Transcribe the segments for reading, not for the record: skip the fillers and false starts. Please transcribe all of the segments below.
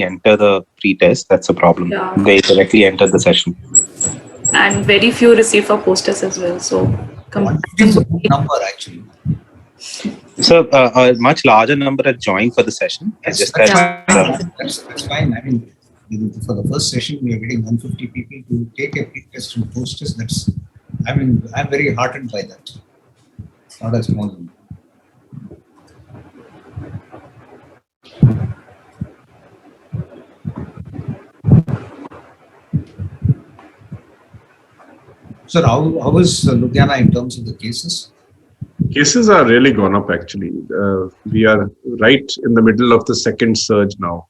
enter the pre-test. That's a problem. Yeah. They directly enter the session. And very few receive for post-test as well. So 150 is a good number actually. So a much larger number are joined for the session. That's fine. That's fine. I mean, for the first session, we are getting 150 people to take a pre-test and post-test. I'm very heartened by that. It's not a small number. Sir, how is Ludhiana in terms of the cases? Cases are really gone up actually. We are right in the middle of the second surge now,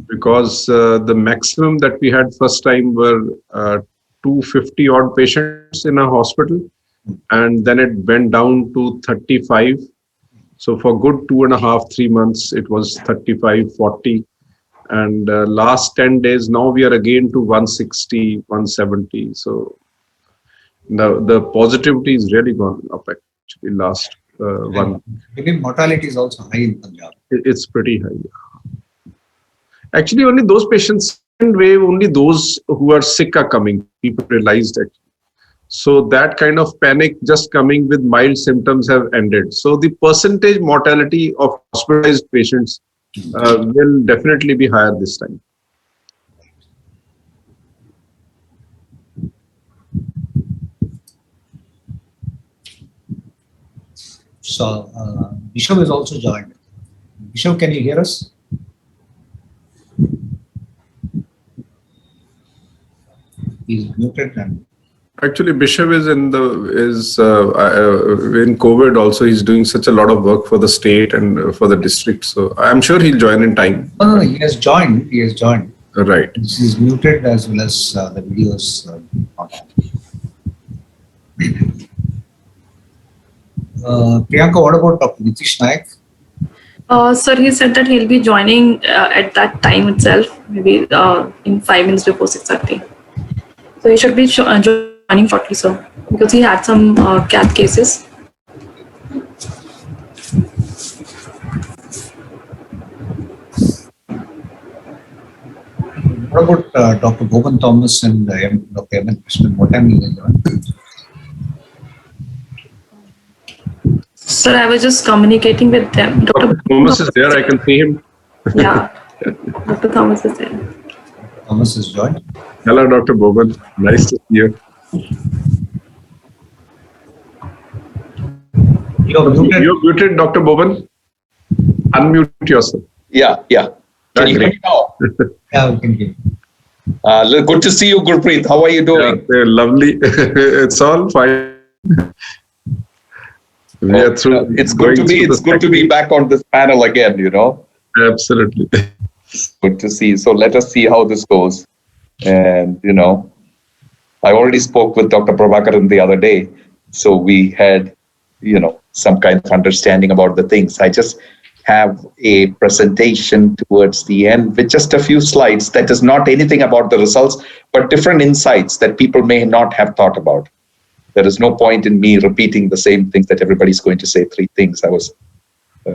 because the maximum that we had first time were 250 odd patients in a hospital, and then it went down to 35. So for good 2.5-3 months, it was 35, 40. And last 10 days, now we are again to 160, 170. So the positivity is really gone up actually last one. Maybe mortality is also high in Punjab. It's pretty high. Yeah. Actually, only those patients, second wave, only those who are sick are coming. People realized actually. So that kind of panic just coming with mild symptoms have ended. So the percentage mortality of hospitalized patients will definitely be higher this time. So Bishop is also joined. Bishop, can you hear us? He's muted and. Actually, Bishop is in COVID also. He's doing such a lot of work for the state and for the district. So I'm sure he'll join in time. No, he has joined. He has joined. Right. He's muted as well as the videos. Priyanka, what about Dr. Nitish Nayak? Sir, he said that he'll be joining at that time itself, maybe in 5 minutes before 6:30. So he should be joining shortly, sir, because he had some CAT cases. What about Dr. Boban Thomas and Dr. M. Krishnan? What time will they join? Sir, I was just communicating with them. Dr. Thomas is there. I can see him. Yeah, Dr. Thomas is there. Thomas is joined. Hello, Dr. Boban. Nice to see you. You're muted. You're muted, Dr. Boban. Unmute yourself. Yeah. Can you hear me now? Yeah, we can hear you. Good to see you, Gurpreet. How are you doing? Yeah, lovely. It's all fine. We are through. It's good to be back on this panel again, you know. Absolutely. Good to see. So let us see how this goes. And, you know, I already spoke with Dr. Prabhakaran the other day. So we had, you know, some kind of understanding about the things. I just have a presentation towards the end with just a few slides that is not anything about the results, but different insights that people may not have thought about. There is no point in me repeating the same things that everybody's going to say 3 things. I was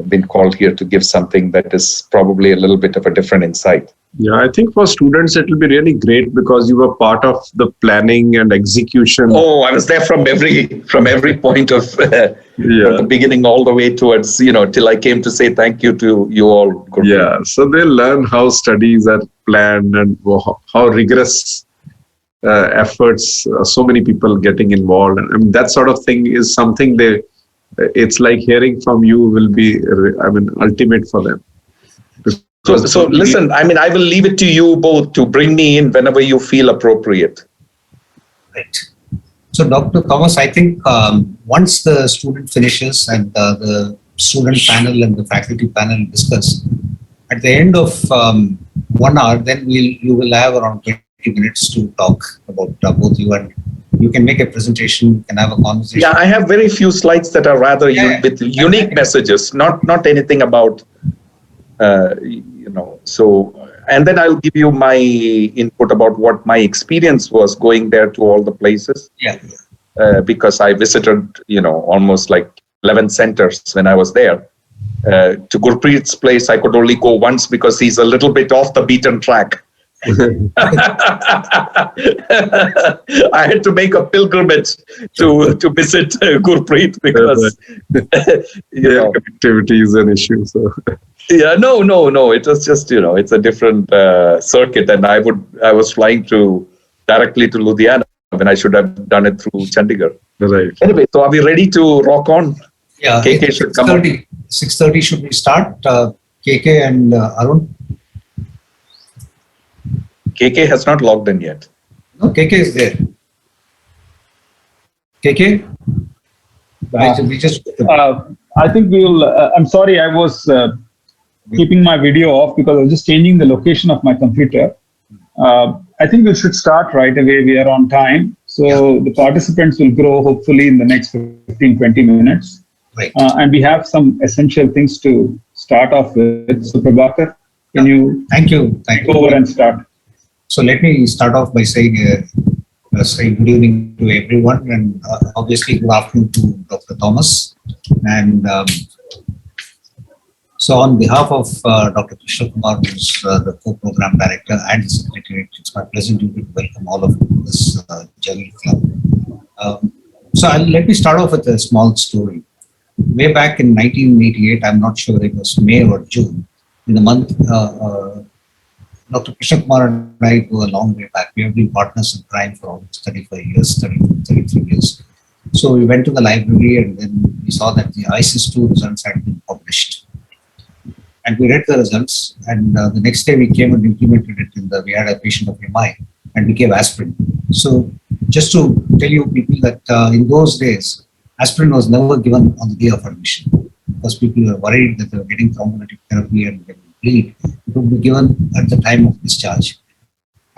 been called here to give something that is probably a little bit of a different insight. Yeah, I think for students it will be really great because you were part of the planning and execution. Oh, I was there from every point of from the beginning all the way towards, you know, till I came to say thank you to you all. Yeah, so they learn how studies are planned and how rigorous efforts, so many people getting involved. And I mean, that sort of thing is something it's like hearing from you will be, ultimate for them. So listen, I mean, I will leave it to you both to bring me in whenever you feel appropriate. Right. So Dr. Thomas, I think once the student finishes and the student panel and the faculty panel discuss, at the end of 1 hour, then you will have around 20 minutes to talk about both you, and you can make a presentation, you can have a conversation. Yeah, I have very few slides that are rather with unique messages, not anything about, so, and then I'll give you my input about what my experience was going there to all the places. Yeah. Because I visited, almost like 11 centers when I was there. To Gurpreet's place, I could only go once because he's a little bit off the beaten track. I had to make a pilgrimage to visit Gurpreet because connectivity is an issue. So yeah, no. It was just it's a different circuit, and I was flying directly to Ludhiana when I should have done it through Chandigarh. right. Anyway, so are we ready to rock on? Yeah, KK should come on. 6:30 should we start? KK and Arun? KK has not logged in yet. No, KK is there. KK? We just I think we'll. I'm sorry, I was keeping my video off because I was just changing the location of my computer. I think we should start right away. We are on time. So the participants will grow hopefully in the next 15-20 minutes. Right. And we have some essential things to start off with. So Prabhakar, can you Thank you. go over and start? So let me start off by saying good evening to everyone, and obviously good afternoon to Dr. Thomas. And so on behalf of Dr. Krishna Kumar, who's the co-program director and the secretary, it's my pleasure to welcome all of you to this journey club. So let me start off with a small story. Way back in 1988, I'm not sure it was May or June, in the month, Dr. Krishna Kumar and I go a long way back. We have been partners in crime for almost 33 years. So we went to the library and then we saw that the ISIS-2 results had been published. And we read the results, and the next day we came and implemented it we had a patient of MI and we gave aspirin. So just to tell you people that in those days, aspirin was never given on the day of admission because people were worried that they were getting thrombolytic therapy and they would bleed. It would be given at the time of discharge.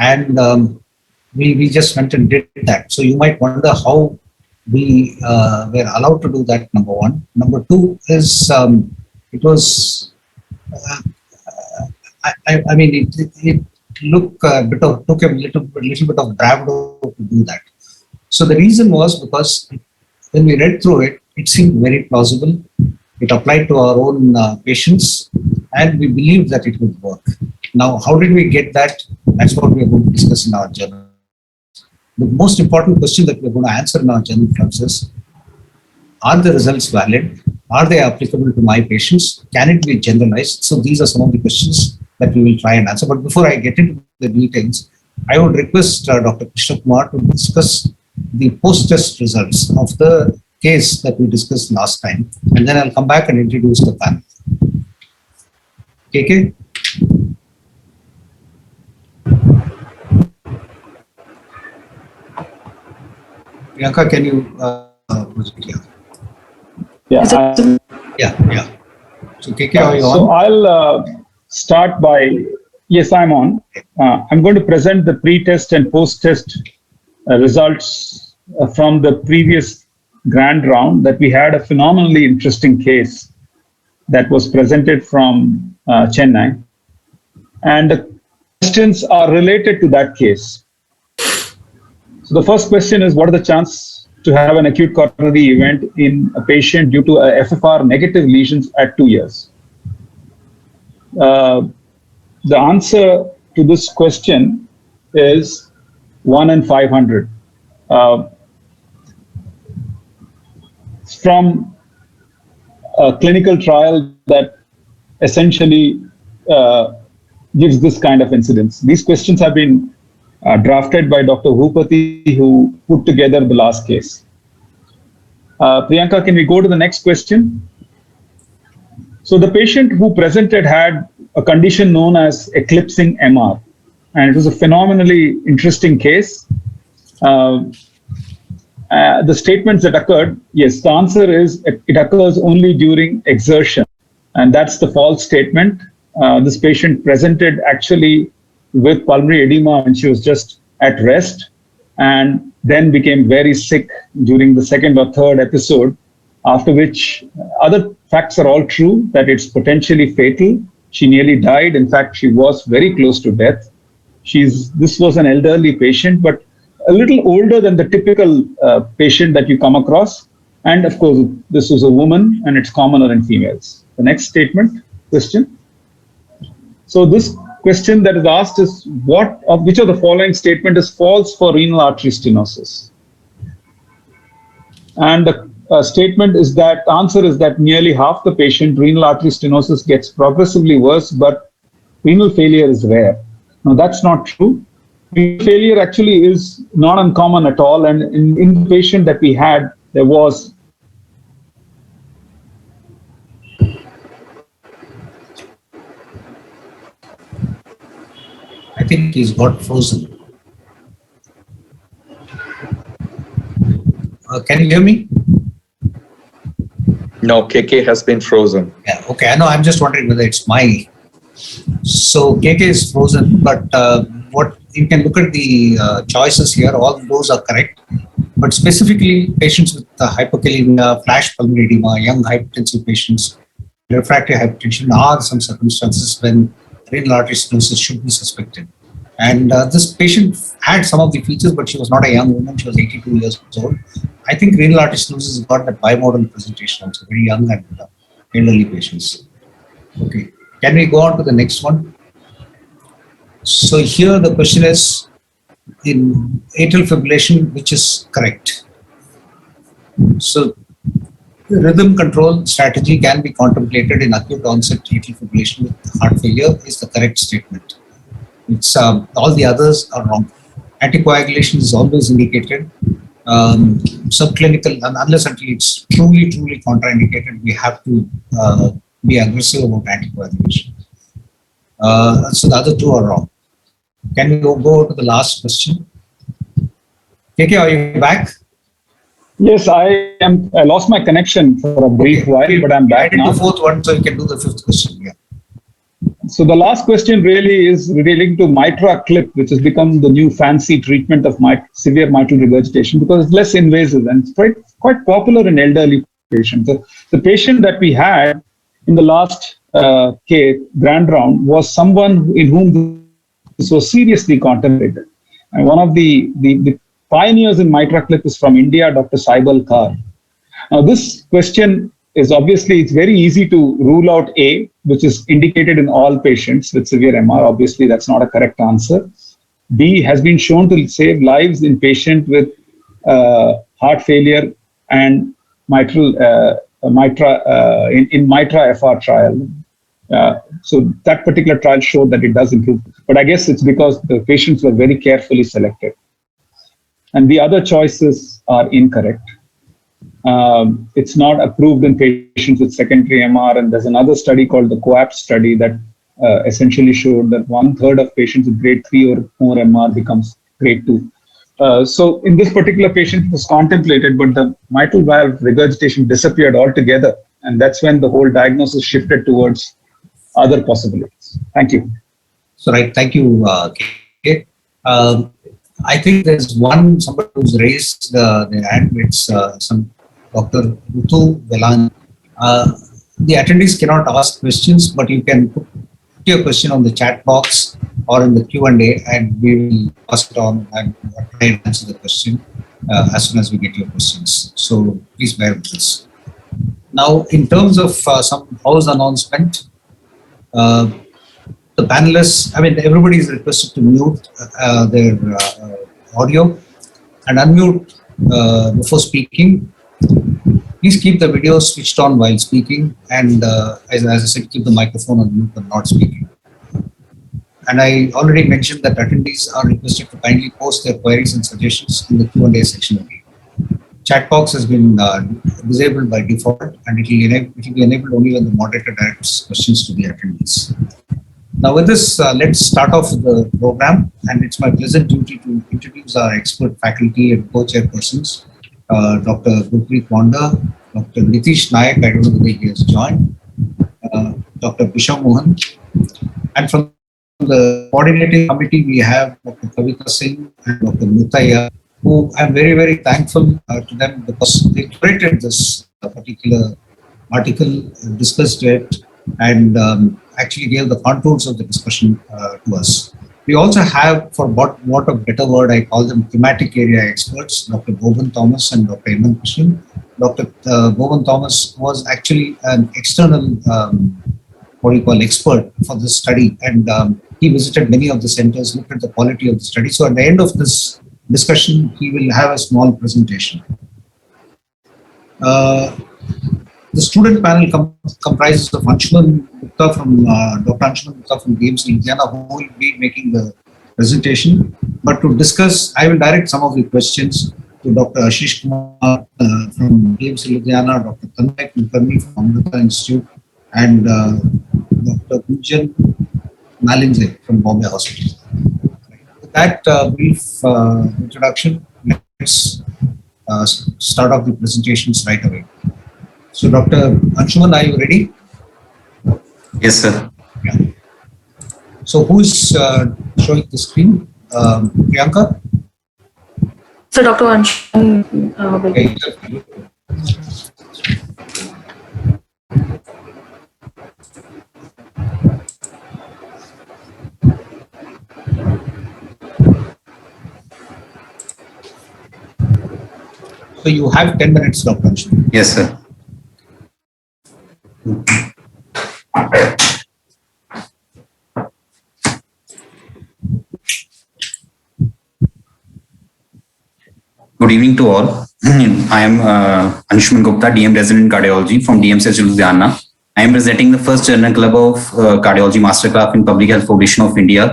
And we just went and did that. So you might wonder how we were allowed to do that, number one. Number two is it was, I mean, it took a little bit of bravado to do that. So the reason was because when we read through it, it seemed very plausible. It applied to our own patients, and we believed that it would work. Now, how did we get that? That's what we are going to discuss in our journal. The most important question that we're going to answer in our journal clubs is, are the results valid? Are they applicable to my patients? Can it be generalized? So these are some of the questions that we will try and answer. But before I get into the details, I would request Dr. Krishna Kumar to discuss the post-test results of the case that we discussed last time, and then I'll come back and introduce the panel. KK? Priyanka, can you project here? Yeah. So KK, are you on? So I'll start by, yes, I'm on. I'm going to present the pre-test and post-test results from the previous grand round that we had a phenomenally interesting case that was presented from Chennai. And the questions are related to that case. So the first question is, what are the chances to have an acute coronary event in a patient due to a FFR negative lesions at 2 years? The answer to this question is 1 in 500. From a clinical trial that essentially gives this kind of incidence. These questions have been drafted by Dr. Bhupati, who put together the last case. Priyanka, can we go to the next question? So the patient who presented had a condition known as eclipsing MR, and it was a phenomenally interesting case. The statements that occurred, yes, the answer is it occurs only during exertion, and that's the false statement. This patient presented actually with pulmonary edema when she was just at rest, and then became very sick during the second or third episode, after which other facts are all true, that it's potentially fatal. She nearly died. In fact, she was very close to death. This was an elderly patient, but a little older than the typical patient that you come across. And of course, this was a woman, and it's commoner in females. the next statement, question. So this question that is asked is, which of the following statement is false for renal artery stenosis? And the statement is that, answer is that nearly half the patient renal artery stenosis gets progressively worse, but renal failure is rare. Now that's not true. Renal failure actually is not uncommon at all, and in the patient that we had, there was I think he's got frozen. Can you hear me? No, KK has been frozen. Yeah, okay. I know. I'm just wondering whether it's my. So KK is frozen, but what you can look at the choices here, all those are correct. But specifically, patients with hypokalemia, flash pulmonary edema, young hypertensive patients, refractory hypertension are some circumstances when renal artery stenosis should be suspected. And this patient had some of the features, but she was not a young woman. She was 82 years old. I think renal artery stenosis has got that bimodal presentation also, very young and elderly patients. Okay, can we go on to the next one? So here the question is, in atrial fibrillation, which is correct? So rhythm control strategy can be contemplated in acute onset atrial fibrillation with heart failure is the correct statement. It's all the others are wrong. Anticoagulation is always indicated. Subclinical, unless until it's truly contraindicated, we have to be aggressive about anticoagulation. So the other two are wrong. Can we go to the last question? KK, are you back? Yes, I am. I lost my connection for a brief while, but I'm back now. I did the fourth one, so you can do the fifth question. Yeah. So the last question really is relating to mitra clip, which has become the new fancy treatment of severe mitral regurgitation because it's less invasive and it's quite popular in elderly patients. The patient that we had in the last grand round was someone in whom this was seriously contemplated. And one of the pioneers in mitra clip is from India, Dr. Saibal Kar. Now this question is obviously, it's very easy to rule out A, which is indicated in all patients with severe MR. Obviously, that's not a correct answer. B has been shown to save lives in patients with heart failure and in mitra FR trial. So that particular trial showed that it does improve. But I guess it's because the patients were very carefully selected. And the other choices are incorrect. It's not approved in patients with secondary MR, and there's another study called the COAPT study that essentially showed that 1/3 of patients with grade 3 or more MR becomes grade 2. So in this particular patient, it was contemplated, but the mitral valve regurgitation disappeared altogether, and that's when the whole diagnosis shifted towards other possibilities. Thank you. So right, thank you, K. I think there's somebody who's raised their hand. It's some Dr. Rutu Velan. The attendees cannot ask questions, but you can put your question on the chat box or in the Q&A, and we will pass it on and try and answer the question as soon as we get your questions. So please bear with us. Now, in terms of some house announcement, the panelists, everybody is requested to mute their audio and unmute before speaking. Please keep the video switched on while speaking, and as I said, keep the microphone on mute when not speaking. And I already mentioned that attendees are requested to kindly post their queries and suggestions in the Q&A section only. Chat box has been disabled by default, and it will be enabled only when the moderator directs questions to the attendees. Now with this, let's start off with the program, and it's my pleasant duty to introduce our expert faculty and co-chairpersons, Dr. Gurpreet Wanda, Dr. Nitish Nayak, I don't know whether he has joined, Dr. Bisham Mohan, and from the coordinating committee we have Dr. Kavita Singh and Dr. Mutaya, who I'm very, very thankful to them because they curated this particular article, discussed it, and actually gave the contours of the discussion to us. We also have, for what a better word, I call them thematic area experts, Dr. Boban Thomas and Dr. Eman Krishnan, Dr. Bowen Thomas was actually an external, expert for this study, and he visited many of the centers, looked at the quality of the study. So at the end of this discussion, he will have a small presentation. The student panel comprises of Anshuman Gupta from Dr. Anshuman Gupta from DMC Indiana, who will be making the presentation. But to discuss, I will direct some of the questions to Dr. Ashish Kumar from DMC Ludhiana, Dr. Tanmay Kulkarni from Amrita Institute, and Dr. Gunjan Malinze from Bombay Hospital. With that brief introduction, let's start off the presentations right away. So, Dr. Anshuman, are you ready? Yes, sir. Yeah. So, who is showing the screen? Priyanka? So Dr. Anshuman will Okay. So, you have 10 minutes, Dr. Anshuman. Yes, sir. Good evening to all. I am Anshuman Gupta, DM resident in cardiology from DMC Ludhiana. I am presenting the first Journal Club of Cardiology Masterclass in Public Health Foundation of India.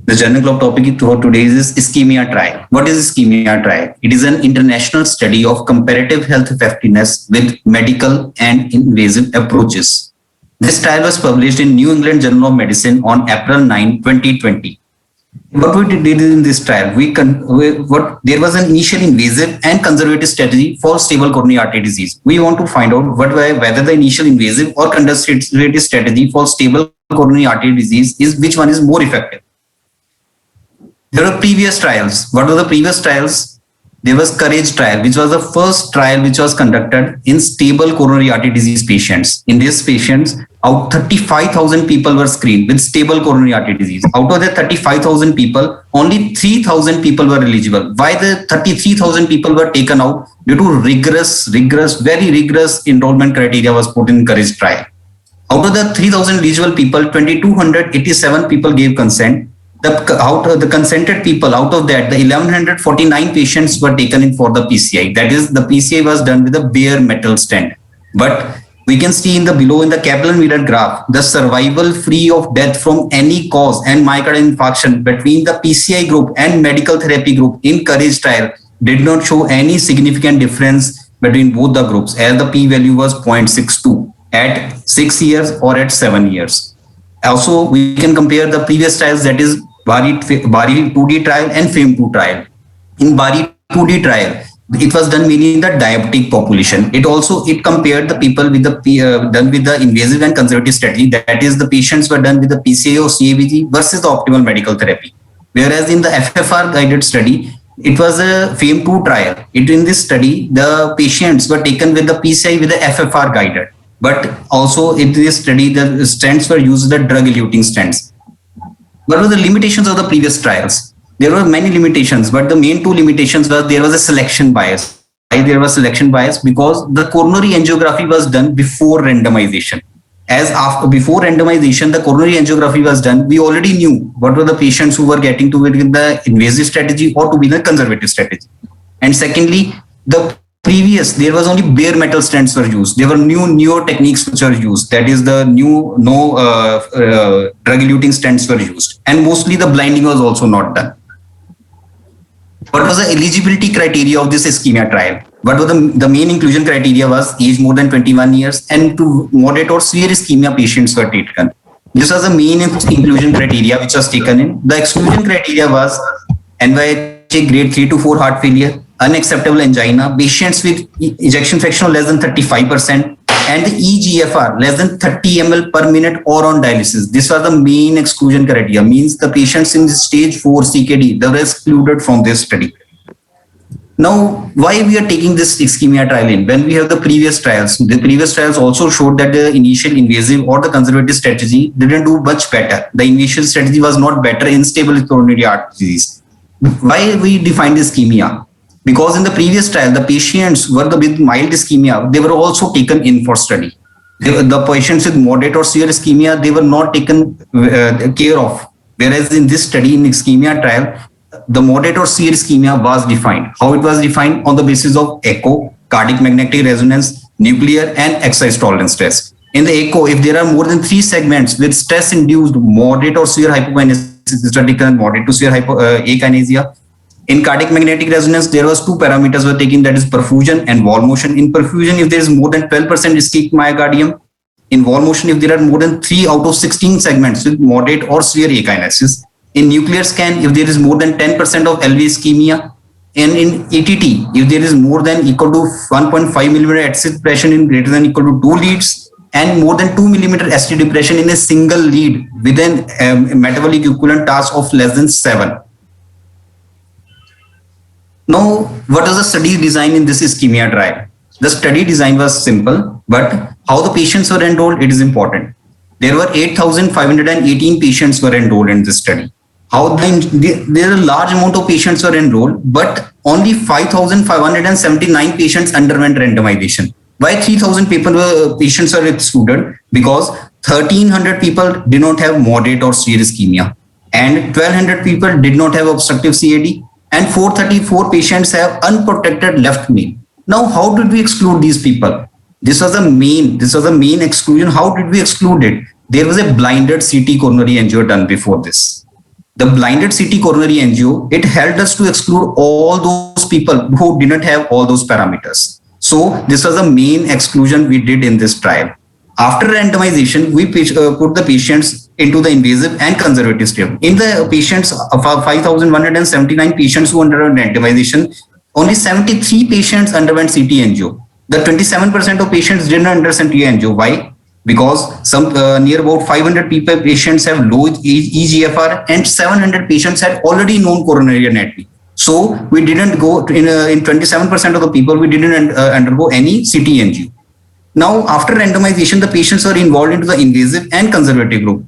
The Journal Club topic for today is Ischemia Trial. What is Ischemia Trial? It is an international study of comparative health effectiveness with medical and invasive approaches. This trial was published in New England Journal of Medicine on April 9, 2020. What we did in this trial, there was an initial invasive and conservative strategy for stable coronary artery disease. We want to find out whether the initial invasive or conservative strategy for stable coronary artery disease which one is more effective. There were previous trials. What were the previous trials? There was Courage trial, which was the first trial which was conducted in stable coronary artery disease patients. In these patients, 35,000 people were screened with stable coronary artery disease. Out of the 35,000 people, only 3,000 people were eligible. Why the 33,000 people were taken out? Due to very rigorous enrollment criteria was put in Courage trial. Out of the 3,000 eligible people, 2,287 people gave consent. The consented people, out of that, the 1,149 patients were taken in for the PCI. That is, the PCI was done with a bare metal stent. But we can see below in the Kaplan-Meier graph, the survival free of death from any cause and myocardial infarction between the PCI group and medical therapy group in Courage trial did not show any significant difference between both the groups, as the p-value was 0.62 at 6 years or at 7 years. Also, we can compare the previous trials, that is Bari 2D trial and FAME2 trial. In Bari 2D trial, it was done mainly in the diabetic population. It compared the people with done with the invasive and conservative strategy. That is, the patients were done with the PCI or CABG versus the optimal medical therapy. Whereas in the FFR guided study, it was a FAME2 trial. In this study, the patients were taken with the PCI with the FFR guided. But also in this study, the stents were used, the drug-eluting stents. What were the limitations of the previous trials? There were many limitations, but the main two limitations were there was a selection bias. Why there was selection bias? Because the coronary angiography was done before randomization. Before randomization, the coronary angiography was done, we already knew what were the patients who were getting to it with the invasive strategy or to be the conservative strategy. And secondly, there was only bare metal stents were used. There were newer techniques which were used. That is, the drug-eluting stents were used. And mostly the blinding was also not done. What was the eligibility criteria of this ischemia trial? What was the main inclusion criteria was age more than 21 years and to moderate or severe ischemia patients were taken. This was the main inclusion criteria which was taken in. The exclusion criteria was NYHA grade 3 to 4 heart failure, unacceptable angina, patients with ejection fraction of less than 35%, and the eGFR less than 30 ml per minute or on dialysis. This was the main exclusion criteria, means the patients in stage 4 CKD, they were excluded from this study. Now, why we are taking this ischemia trial in? When we have the previous trials also showed that the initial invasive or the conservative strategy didn't do much better. The initial strategy was not better in stable coronary artery disease. Why we define ischemia? Because in the previous trial, the patients were with mild ischemia, they were also taken in for study. The patients with moderate or severe ischemia, they were not taken care of. Whereas in this study, in ischemia trial, the moderate or severe ischemia was defined. How it was defined? On the basis of echo, cardiac magnetic resonance, nuclear and exercise tolerance test. In the echo, if there are more than 3 segments with stress-induced moderate or severe hypokinesis, moderate to severe akinesia. In cardiac magnetic resonance, there was 2 parameters were taken, that is perfusion and wall motion. In perfusion, if there is more than 12% ischemic myocardium, in wall motion, if there are more than 3 out of 16 segments with moderate or severe akinesis. In nuclear scan, if there is more than 10% of LV ischemia, and in ETT, if there is more than equal to 1.5 millimeter ST depression in greater than equal to 2 leads, and more than 2 millimeter ST depression in a single lead with a metabolic equivalent task of less than 7. Now, what is the study design in this ischemia trial? The study design was simple, but how the patients were enrolled, it is important. There were 8,518 patients were enrolled in this study. There are a large amount of patients were enrolled, but only 5,579 patients underwent randomization. Why 3,000 patients are excluded? Because 1,300 people did not have moderate or severe ischemia, and 1,200 people did not have obstructive CAD, and 434 patients have unprotected left main. Now, how did we exclude these people? This was the main exclusion. How did we exclude it? There was a blinded CT coronary angio done before this. The blinded CT coronary angio, it helped us to exclude all those people who didn't have all those parameters. So this was the main exclusion we did in this trial. After randomization, we put the patients into the invasive and conservative state. In the patients, 5,179 patients who underwent randomization, only 73 patients underwent CT angio. The 27% of patients didn't understand CT angio. Why? Because near about 500 patients have low eGFR and 700 patients had already known coronary anatomy. So we didn't go in 27% of the people, we didn't undergo any CT angio. Now, after randomization, the patients were involved into the invasive and conservative group.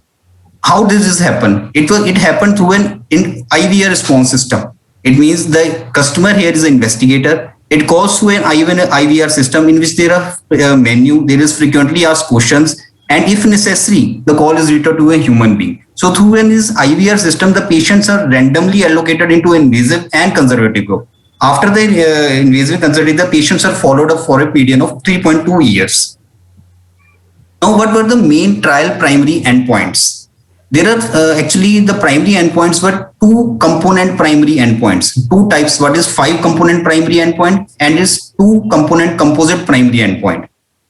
How did this happen? It happened through an IVR response system. It means the customer here is an investigator. It goes through an IVR system in which there are menu, there is frequently asked questions, and if necessary, the call is returned to a human being. So through this IVR system, the patients are randomly allocated into invasive and conservative group. After the invasive conservative, the patients are followed up for a period of 3.2 years. Now, what were the main trial primary endpoints? There are actually the primary endpoints were 2 component primary endpoints, 2 types. What is 5 component primary endpoint and is 2 component composite primary endpoint.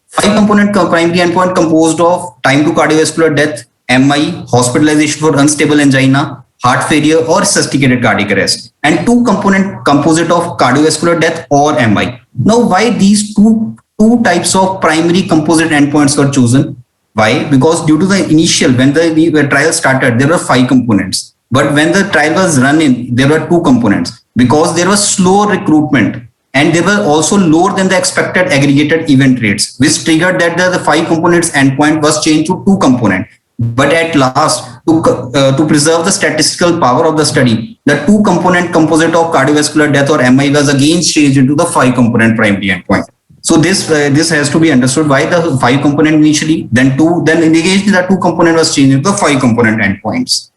5 component primary endpoint composed of time to cardiovascular death, MI, hospitalization for unstable angina, heart failure or resuscitated cardiac arrest, and 2 component composite of cardiovascular death or MI. Now, why these two types of primary composite endpoints were chosen? Why? Because due to the initial, when the trial started, there were 5 components. But when the trial was running, there were 2 components. Because there was slow recruitment and they were also lower than the expected aggregated event rates, which triggered that the 5 components endpoint was changed to 2 component. But at last, to preserve the statistical power of the study, the 2 component composite of cardiovascular death or MI was again changed into the 5 component primary endpoint. So this has to be understood why the 5 component initially, then immediately the 2 component was changed into the 5 component endpoints.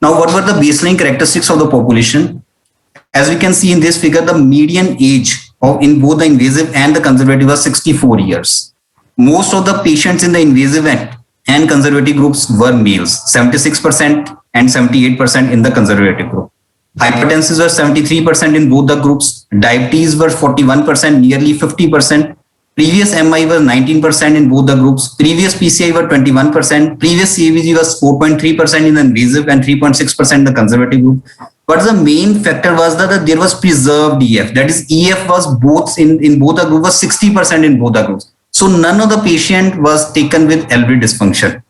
Now, what were the baseline characteristics of the population? As we can see in this figure, the median age in both the invasive and the conservative was 64 years. Most of the patients in the invasive and conservative groups were males, 76% and 78% in the conservative group. Hypertension were 73% in both the groups. Diabetes were 41%, nearly 50%. Previous MI was 19% in both the groups. Previous PCI were 21%. Previous CABG was 4.3% in the invasive and 3.6% in the conservative group. But the main factor was that there was preserved EF. That is, EF was both in both the groups was 60% in both the groups. So none of the patient was taken with LV dysfunction.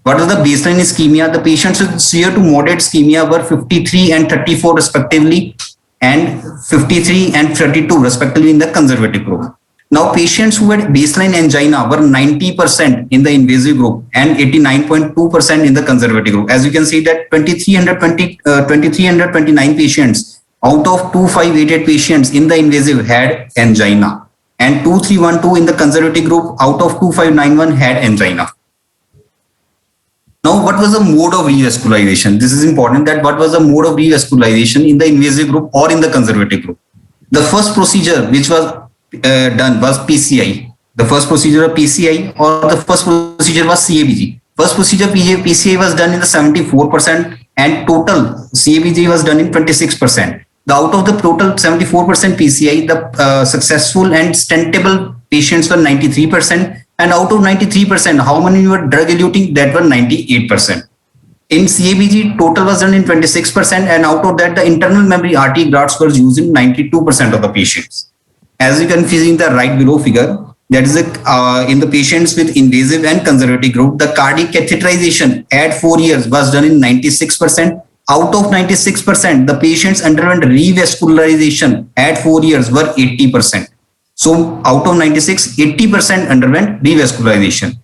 What was the baseline ischemia? The patients with severe to moderate ischemia were 53 and 34 respectively, and 53 and 32 respectively in the conservative group. Now, patients who had baseline angina were 90% in the invasive group and 89.2% in the conservative group. As you can see that 2,329 patients out of 2588 patients in the invasive had angina, and 2312 in the conservative group out of 2591 had angina. Now, what was the mode of revascularization? This is important, that what was the mode of revascularization in the invasive group or in the conservative group. The first procedure which was done was PCI. The first procedure of PCI or the first procedure was CABG. First procedure PCI was done in the 74% and total CABG was done in 26%. The out of the total 74% PCI, the successful and stentable patients were 93%, and out of 93%, how many were drug eluting? That were 98%. In CABG, total was done in 26%, and out of that, the internal memory RT grafts were used in 92% of the patients. As you can see in the right below figure, that is in the patients with invasive and conservative group, the cardiac catheterization at 4 years was done in 96%. Out of 96%, the patients underwent revascularization at 4 years were 80%. So out of 96, 80% underwent revascularization.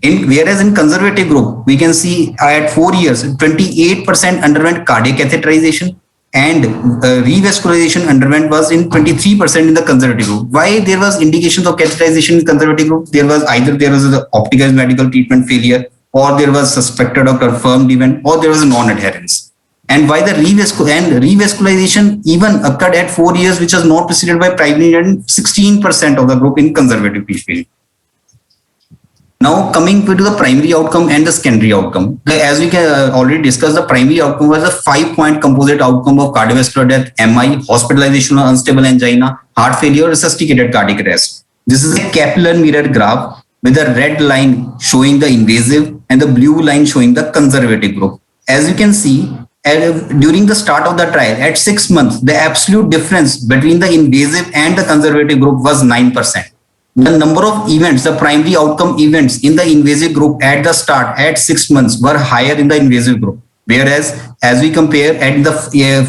Whereas in conservative group, we can see at 4 years, 28% underwent cardiac catheterization, and revascularization underwent was in 23% in the conservative group. Why there was indications of catheterization in conservative group? There was either there was an optical medical treatment failure, or there was suspected or confirmed event, or there was a non-adherence. And why the revascularization even occurred at 4 years, which was not preceded by primary, and 16% of the group in conservative period. Now coming to the primary outcome and the secondary outcome. As we can already discussed, the primary outcome was a 5-point composite outcome of cardiovascular death, MI, hospitalization or unstable angina, heart failure, resuscitated cardiac arrest. This is a Kaplan-Meier graph with a red line showing the invasive and the blue line showing the conservative group. As you can see, during the start of the trial, at 6 months, the absolute difference between the invasive and the conservative group was 9%. The number of events, the primary outcome events in the invasive group at the start at 6 months were higher in the invasive group. Whereas as we compare at the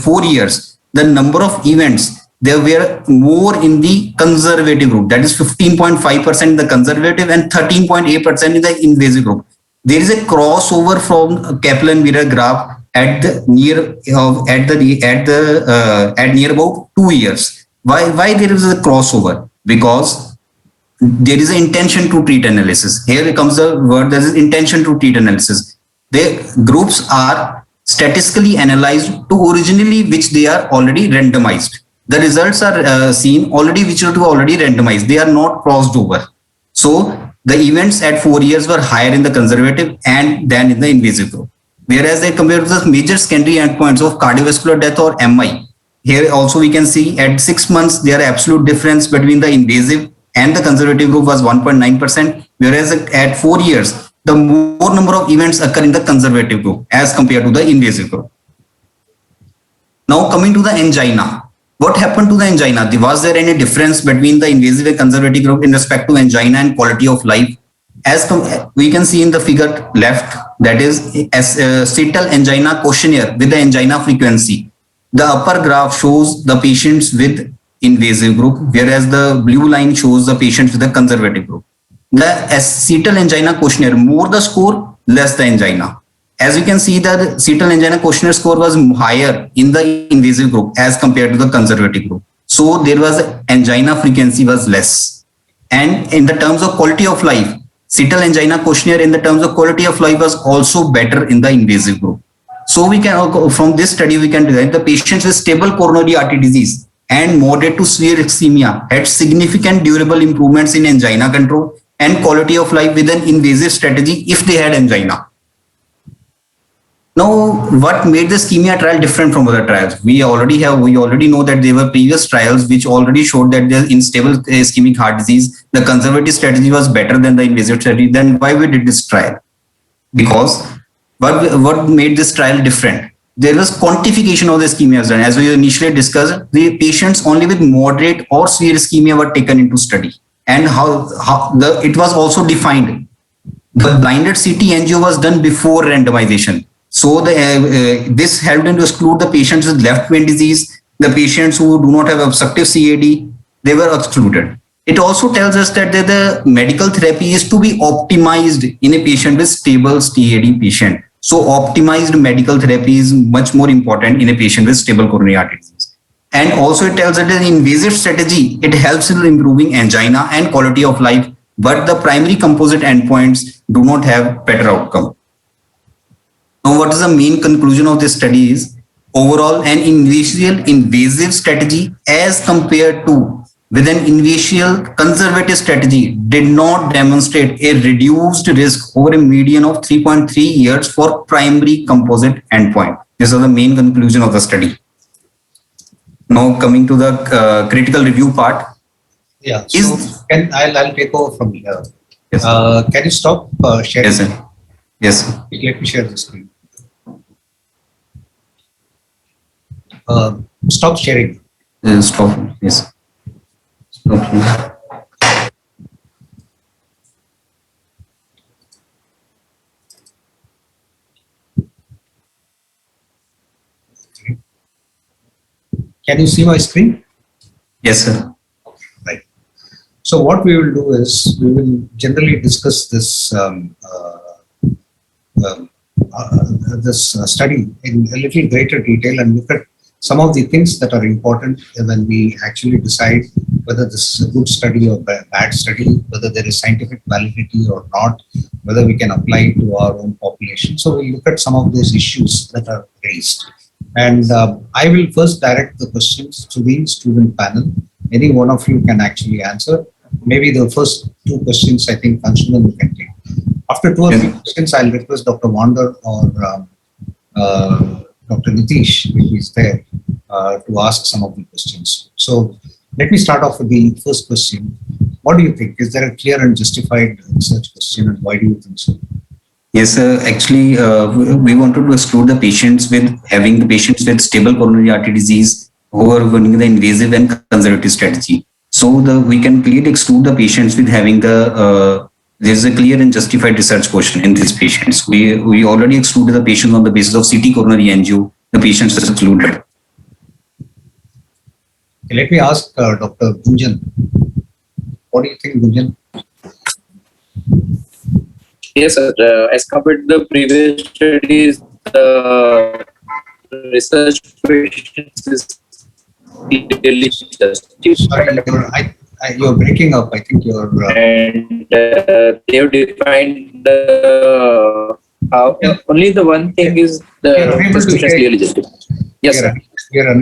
4 years, the number of events, there were more in the conservative group. That is 15.5% in the conservative and 13.8% in the invasive group. There is a crossover from Kaplan-Meier graph at near about 2 years. Why there is a crossover? Because there is an intention to treat analysis. Here comes the word, that is intention to treat analysis. The groups are statistically analyzed to originally which they are already randomized. The results are seen already which are already randomized. They are not crossed over. So the events at 4 years were higher in the conservative and than in the invasive group. Whereas they compare to the major secondary endpoints of cardiovascular death or MI. Here also we can see at 6 months, there absolute difference between the invasive and the conservative group was 1.9%. Whereas at 4 years, the more number of events occur in the conservative group as compared to the invasive group. Now coming to the angina. What happened to the angina? Was there any difference between the invasive and conservative group in respect to angina and quality of life? As we can see in the figure left, that is cetal angina questionnaire with the angina frequency. The upper graph shows the patients with invasive group, whereas the blue line shows the patients with the conservative group. The cetal angina questionnaire, more the score, less the angina. As you can see, the cetal angina questionnaire score was higher in the invasive group as compared to the conservative group. So there was angina frequency was less. And in the terms of quality of life, cetal angina questionnaire in the terms of quality of life was also better in the invasive group. So we can, from this study, we can derive the patients with stable coronary artery disease and moderate to severe ischemia had significant durable improvements in angina control and quality of life with an invasive strategy if they had angina. Now, what made the Ischemia trial different from other trials? We already know that there were previous trials which already showed that there's unstable ischemic heart disease. The conservative strategy was better than the invasive strategy. Then why we did this trial? Because what made this trial different? There was quantification of the ischemia done. As we initially discussed, the patients only with moderate or severe ischemia were taken into study, and it was also defined. The blinded CT angio was done before randomization. So this helped them to exclude the patients with left vein disease, the patients who do not have obstructive CAD, they were excluded. It also tells us that the medical therapy is to be optimized in a patient with stable CAD patient. So optimized medical therapy is much more important in a patient with stable coronary artery disease. And also it tells that an invasive strategy, it helps in improving angina and quality of life, but the primary composite endpoints do not have better outcome. Now, what is the main conclusion of this study is overall an invasive strategy as compared to with an initial conservative strategy did not demonstrate a reduced risk over a median of 3.3 years for primary composite endpoint. This is the main conclusion of the study. Now coming to the critical review part. Yeah, so I'll take over from here. Yes. Can you stop sharing? Yes, sir. Yes, sir. Let me share the screen. Stop sharing. Stop. Yes. Stop. Can you see my screen? Yes, sir. Right. So what we will do is we will generally discuss this study in a little greater detail and look at some of the things that are important when we actually decide whether this is a good study or bad study, whether there is scientific validity or not, whether we can apply it to our own population. So we'll look at some of those issues that are raised. And I will first direct the questions to the student panel. Any one of you can actually answer. Maybe the first two questions, I think, Anshuman can take. After two or three questions, I'll request Dr. Wander or Dr. Nitish, who is there, to ask some of the questions. So let me start off with the first question. What do you think? Is there a clear and justified research question, and why do you think so? Yes, actually, we wanted to exclude the patients with stable coronary artery disease who are running the invasive and conservative strategy. So we can clearly exclude the patients with having there's a clear and justified research question in these patients. We already excluded the patients on the basis of CT coronary angio. The patients are excluded. Okay, let me ask Dr. Gunjan. What do you think, Gunjan? Yes, sir. As compared to the previous studies, the research questions is clearly justified. Sorry, you're breaking up. I think you're. And they have defined only the one thing is the research questions clearly justified. Yes, sir.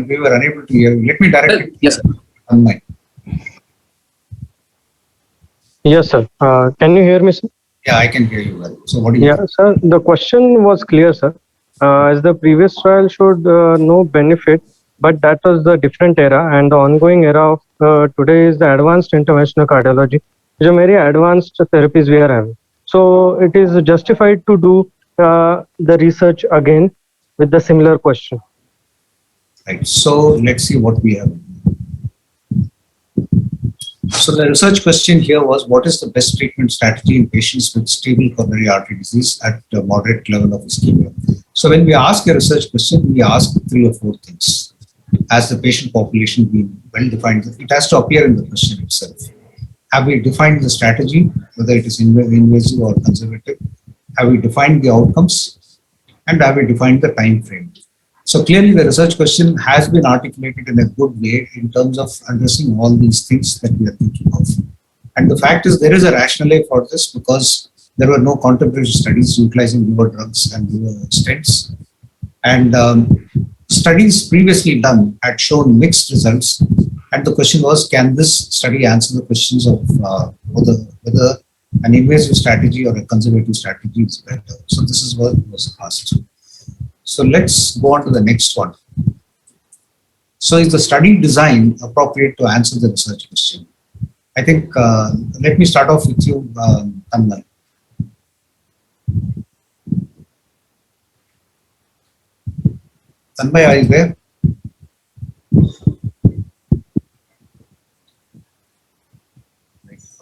We were unable to hear you. Let me direct it. Yes, sir. On mic. Yes, sir. Can you hear me, sir? Yeah, I can hear you well. So what do you think? Sir. The question was clear, sir. As the previous trial showed no benefit, but that was the different era, and the ongoing era of today is the advanced interventional cardiology, which are very advanced therapies we are having. So it is justified to do the research again with the similar question. Right. So let's see what we have. So the research question here was, what is the best treatment strategy in patients with stable coronary artery disease at a moderate level of ischemia? So when we ask a research question, we ask 3 or 4 things. Has the patient population been well defined? It has to appear in the question itself. Have we defined the strategy, whether it is invasive or conservative? Have we defined the outcomes? And have we defined the time frame? So clearly the research question has been articulated in a good way in terms of addressing all these things that we are thinking of. And the fact is there is a rationale for this because there were no contemporary studies utilizing liver drugs and liver stents. And studies previously done had shown mixed results. And the question was, can this study answer the questions of whether an invasive strategy or a conservative strategy is better? So this is what was asked. So let's go on to the next one. So is the study design appropriate to answer the research question? I think, let me start off with you, Tanmay. Tanmay, are you there?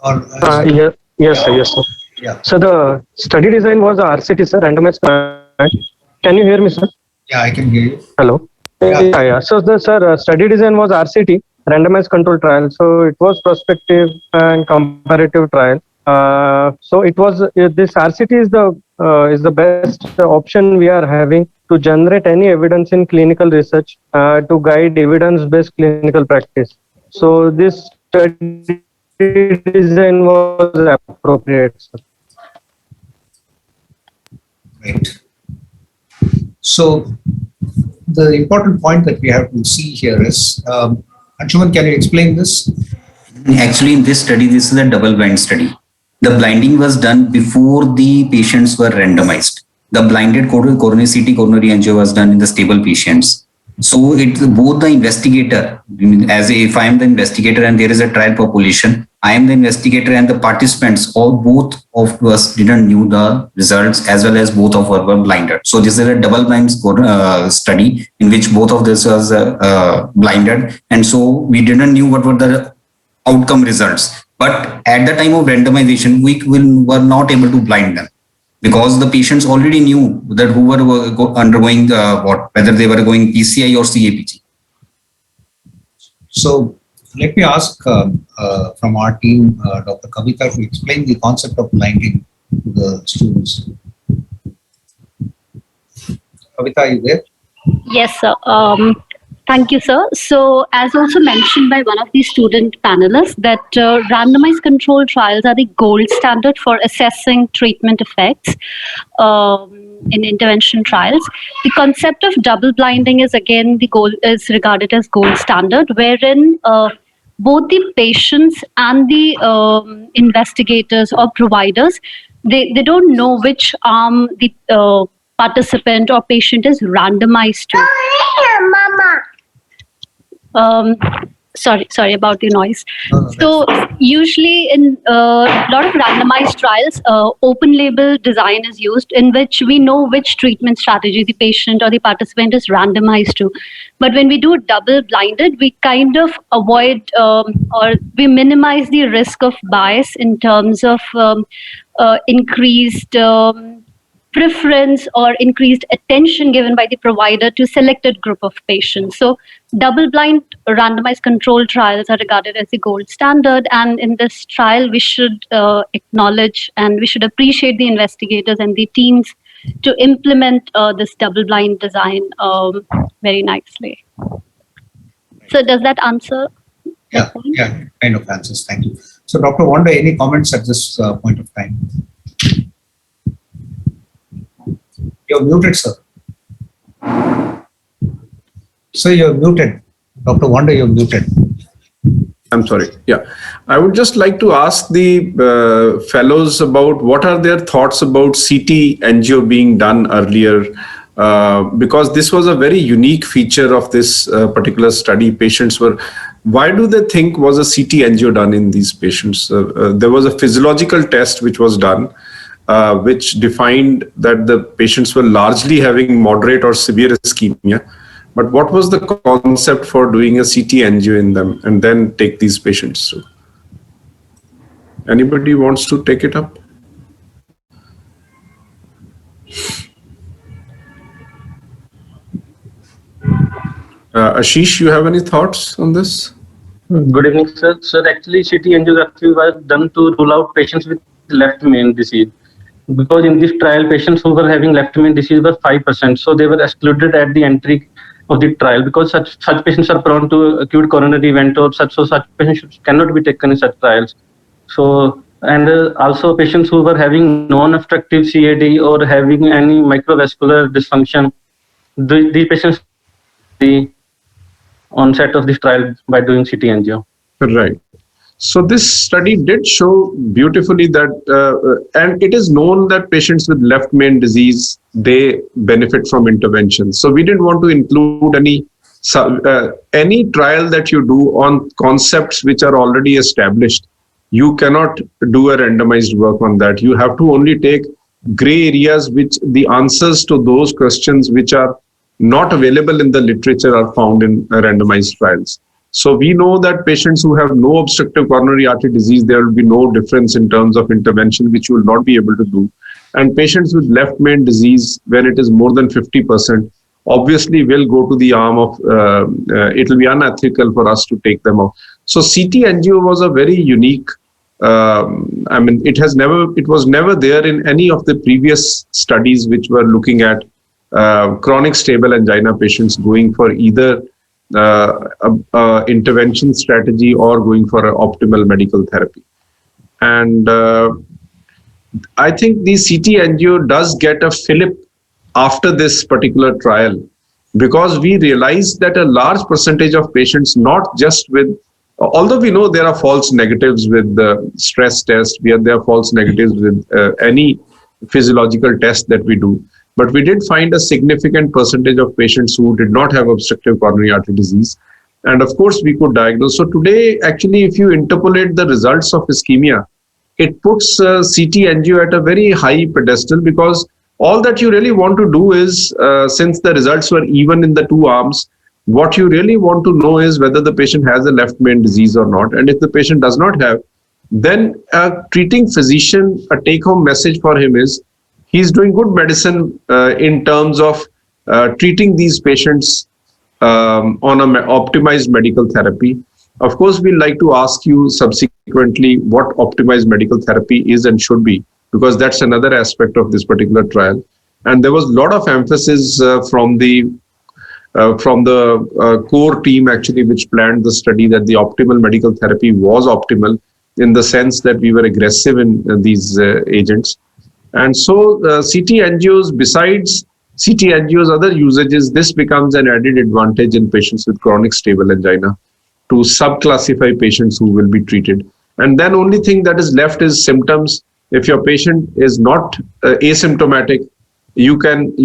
Or, Yes, sir. Yeah. So the study design was a RCT, sir, randomized trial. Can you hear me, sir? Yeah, I can hear you. Hello. Yeah. So the study design was RCT, randomized control trial. So it was prospective and comparative trial. So it was this RCT is the best option we are having to generate any evidence in clinical research to guide evidence-based clinical practice. So this study design was appropriate, sir. Right. So the important point that we have to see here is, Anshuman, can you explain this? Actually, in this study, this is a double-blind study. The blinding was done before the patients were randomized. The blinded coronary CT coronary angio was done in the stable patients. So it's both the investigator, if I am the investigator and there is a trial population, I am the investigator and the participants, all both of us didn't knew the results as well as both of us were blinded. So this is a double blind study in which both of this was blinded, and so we didn't knew what were the outcome results. But at the time of randomization, we were not able to blind them, because the patients already knew that who were undergoing whether they were going PCI or CAPG. So let me ask from our team, Dr. Kavita, to explain the concept of blinding to the students. Kavita, are you there? Yes, sir. Thank you, sir. So, as also mentioned by one of the student panelists, that randomized controlled trials are the gold standard for assessing treatment effects in intervention trials. The concept of double blinding is again is regarded as gold standard, wherein both the patients and the investigators or providers, they don't know which arm the participant or patient is randomized to. Sorry about the noise. So usually in a lot of randomized trials, open label design is used, in which we know which treatment strategy the patient or the participant is randomized to. But when we do double blinded, we kind of avoid or we minimize the risk of bias in terms of increased preference or increased attention given by the provider to selected group of patients. So double blind randomized controlled trials are regarded as the gold standard, and in this trial we should acknowledge and we should appreciate the investigators and the teams to implement this double blind design very nicely. So does that answer? Yeah, kind of answers. Thank you. So Dr. Wanda, any comments at this point of time? You're muted, sir. So you're muted. Dr. Wanda, you're muted. I'm sorry. Yeah. I would just like to ask the fellows about what are their thoughts about CT angio being done earlier, because this was a very unique feature of this particular study. Patients were, why do they think was a CT angio done in these patients? There was a physiological test which was done, which defined that the patients were largely having moderate or severe ischemia. But what was the concept for doing a CT angio in them and then take these patients through? Anybody wants to take it up? Ashish, you have any thoughts on this? Good evening, sir. Sir, actually, CT angios actually was done to rule out patients with left main disease. Because in this trial, patients who were having left main disease were 5%. So they were excluded at the entry of the trial, because such patients are prone to acute coronary event or such patients cannot be taken in such trials. So, and also patients who were having non-obstructive CAD or having any microvascular dysfunction, the patients the onset of this trial by doing CT angio. Right. So this study did show beautifully that, and it is known that patients with left main disease, they benefit from intervention. So we didn't want to include any trial that you do on concepts which are already established. You cannot do a randomized work on that. You have to only take gray areas, which the answers to those questions which are not available in the literature are found in randomized trials. So we know that patients who have no obstructive coronary artery disease, there will be no difference in terms of intervention, which you will not be able to do. And patients with left main disease, when it is more than 50%, obviously will go to the arm of, it will be unethical for us to take them off. So CT angio was a very unique, it was never there in any of the previous studies which were looking at chronic stable angina patients going for either intervention strategy or going for an optimal medical therapy. And I think the CT angio does get a fillip after this particular trial, because we realized that a large percentage of patients, not just with, although we know there are false negatives with the stress test, there are false negatives with any physiological test that we do, but we did find a significant percentage of patients who did not have obstructive coronary artery disease. And of course, we could diagnose. So today, actually, if you interpolate the results of ischemia, it puts CT angio at a very high pedestal, because all that you really want to do is, since the results were even in the two arms, what you really want to know is whether the patient has a left main disease or not. And if the patient does not have, then a treating physician, a take-home message for him is, he's doing good medicine in terms of treating these patients on an optimized medical therapy. Of course, we'd like to ask you subsequently what optimized medical therapy is and should be, because that's another aspect of this particular trial. And there was a lot of emphasis from the core team, actually, which planned the study, that the optimal medical therapy was optimal in the sense that we were aggressive in these agents. And so CT angios, besides CT angios, other usages, this becomes an added advantage in patients with chronic stable angina to subclassify patients who will be treated. And then only thing that is left is symptoms. If your patient is not asymptomatic, you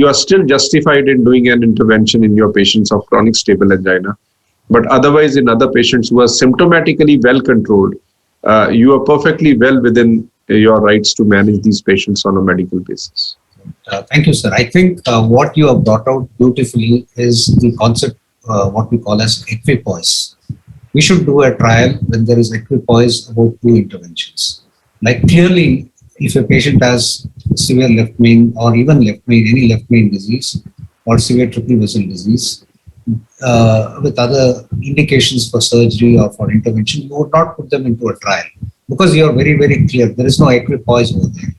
are still justified in doing an intervention in your patients of chronic stable angina. But otherwise, in other patients who are symptomatically well controlled, you are perfectly well within your rights to manage these patients on a medical basis. Thank you, sir. I think what you have brought out beautifully is the concept, what we call as equipoise. We should do a trial when there is equipoise about two interventions. Like clearly, if a patient has severe left main or even any left main disease or severe triple vessel disease, with other indications for surgery or for intervention, you would not put them into a trial, because you are very, very clear. There is no equipoise over there.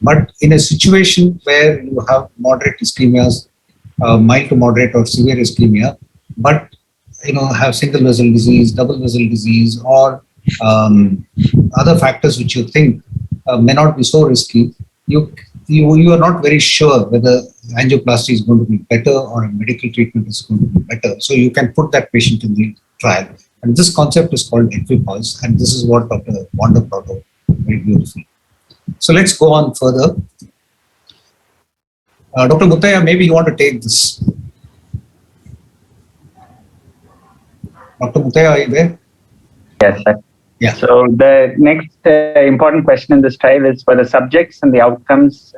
But in a situation where you have moderate ischemias, mild to moderate or severe ischemia, but have single vessel disease, double vessel disease, or other factors which you think may not be so risky, you are not very sure whether angioplasty is going to be better or a medical treatment is going to be better. So you can put that patient in the trial. And this concept is called equipoise, and this is what Dr. Wanda brought out very beautifully. So let's go on further. Dr. Muttaya, maybe you want to take this. Dr. Muttaya, are you there? Yes, sir. Yeah. So the next important question in this trial is for the subjects and the outcomes,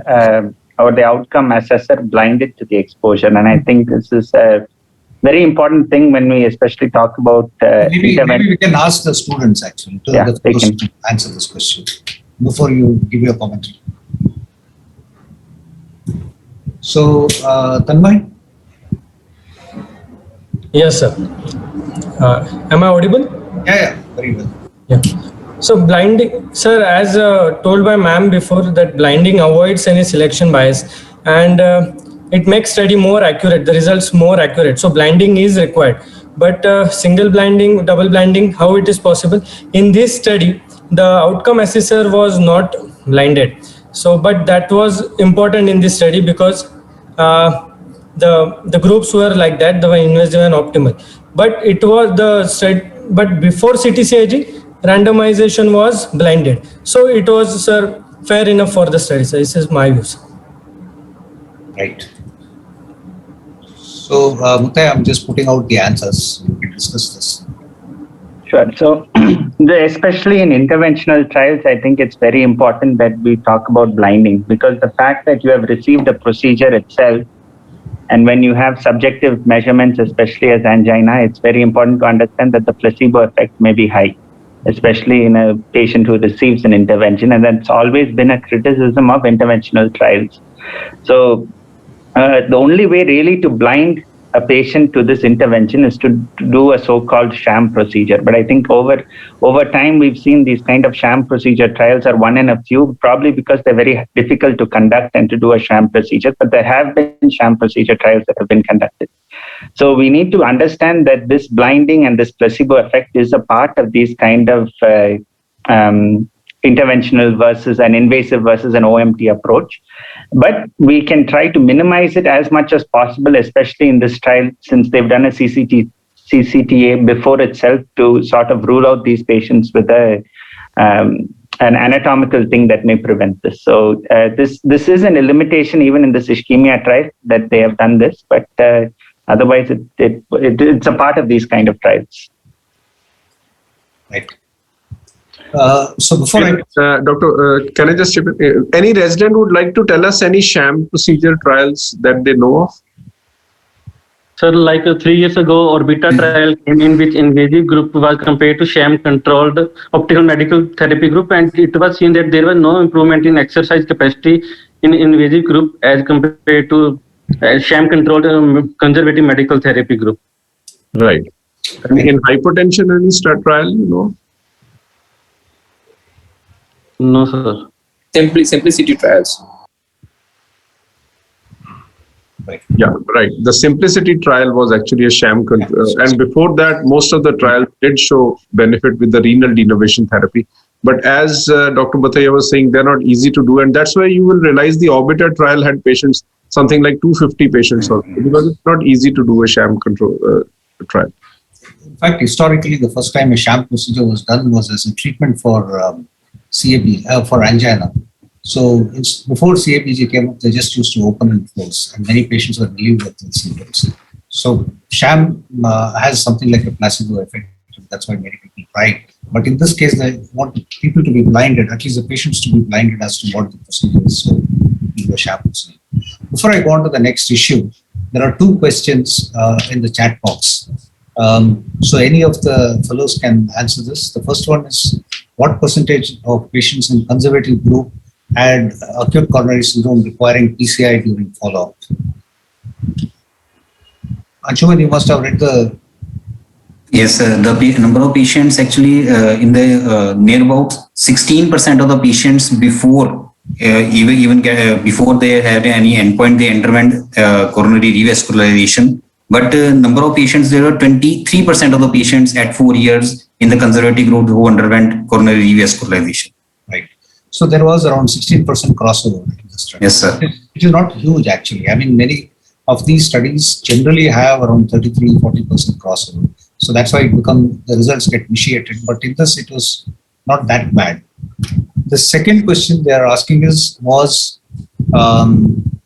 or the outcome assessor blinded to the exposure. And I think this is a very important thing when we especially talk about maybe we can ask the students actually to answer this question before you give your commentary. So, Tanmay? Yes, sir. Am I audible? Yeah, very well. Yeah. So blinding, sir, as told by ma'am before, that blinding avoids any selection bias, and it makes study more accurate, the results more accurate. So blinding is required. But single blinding, double blinding, how it is possible? In this study, the outcome assessor was not blinded. So, but that was important in this study because the groups were like that, they were invasive and optimal. But it was the study, but before CTCIG, randomization was blinded. So it was, sir, fair enough for the study. So this is my views. Right. So, Muttaya, I'm just putting out the answers. We can discuss this. Sure. So, especially in interventional trials, I think it's very important that we talk about blinding, because the fact that you have received a procedure itself, and when you have subjective measurements, especially as angina, it's very important to understand that the placebo effect may be high, especially in a patient who receives an intervention. And that's always been a criticism of interventional trials. So the only way really to blind a patient to this intervention is to do a so-called sham procedure. But I think over time, we've seen these kind of sham procedure trials are one in a few, probably because they're very difficult to conduct and to do a sham procedure. But there have been sham procedure trials that have been conducted. So we need to understand that this blinding and this placebo effect is a part of these kind of interventional versus an invasive versus an OMT approach. But we can try to minimize it as much as possible, especially in this trial, since they've done a CCTA before itself to sort of rule out these patients with an anatomical thing that may prevent this. So this isn't a limitation even in this ischemia trial that they have done this, but otherwise it's a part of these kind of trials. Right. So before Doctor, can I just chip in? Any resident would like to tell us any sham procedure trials that they know of? Sir, like 3 years ago, Orbita trial came in which invasive group was compared to sham-controlled optical medical therapy group, and it was seen that there was no improvement in exercise capacity in invasive group as compared to sham-controlled conservative medical therapy group. Right. And in hypertension, any trial, you know? No, sir. Simplicity trials. Right. Yeah, right. The simplicity trial was actually a sham control. And before that, most of the trials did show benefit with the renal denervation therapy. But as Dr. Bathaya was saying, they're not easy to do. And that's why you will realize the Orbiter trial had patients, something like 250 patients, also, because it's not easy to do a sham control trial. In fact, historically, the first time a sham procedure was done was as a treatment for CAB, for angina. So before CABG came up, they just used to open and close, and many patients were relieved of the symptoms. So sham has something like a placebo effect. That's why many people try it. But in this case, they want people to be blinded, at least the patients to be blinded as to what the procedure is. So do a sham procedure. Before I go on to the next issue, there are two questions in the chat box. So any of the fellows can answer this. The first one is, what percentage of patients in conservative group had acute coronary syndrome requiring PCI during follow-up? Anshuman, you must have read the... Yes, the number of patients actually in the near about 16% of the patients before before they had any endpoint, they underwent coronary revascularization. But number of patients, there were 23% of the patients at 4 years in the conservative group who underwent coronary revascularization. Right. So there was around 16% crossover in this study. Yes, sir. Which is not huge, actually. I mean, many of these studies generally have around 33-40% crossover. So that's why the results get initiated. But in this, it was not that bad. The second question they are asking was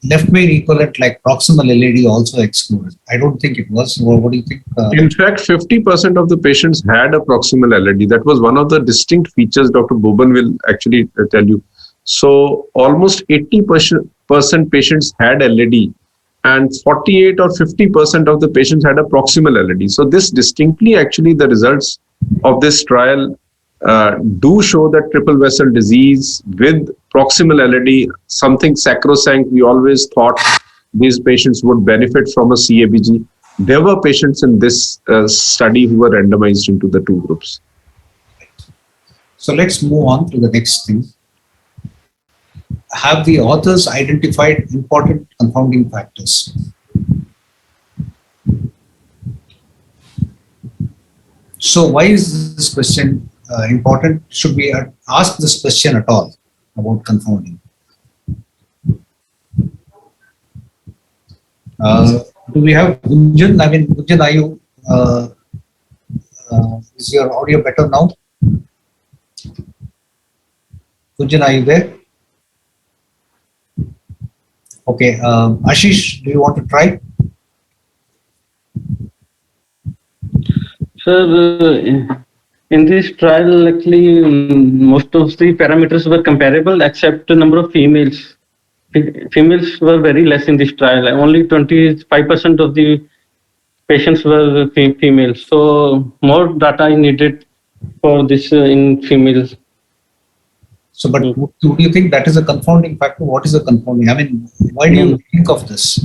left main equivalent like proximal LAD also excluded? I don't think it was. What do you think? In fact, 50% of the patients had a proximal LAD. That was one of the distinct features Dr. Boban will actually tell you. So almost 80% patients had LAD, and 48 or 50% of the patients had a proximal LAD. So this distinctly, actually, the results of this trial do show that triple vessel disease with proximal LAD, something sacrosanct. We always thought these patients would benefit from a CABG. There were patients in this study who were randomized into the two groups. So let's move on to the next thing. Have the authors identified important confounding factors? So why is this question important? Should we ask this question at all about confounding? Do we have Gunjan? I mean, Gunjan, are you? Is your audio better now? Gunjan, are you there? Okay, Ashish, do you want to try? Sir, in this trial, actually, most of the parameters were comparable except the number of females. Females were very less in this trial. Only 25% of the patients were females. So more data is needed for this in females. So, but do you think that is a confounding factor? What is a confounding? I mean, why do you think of this?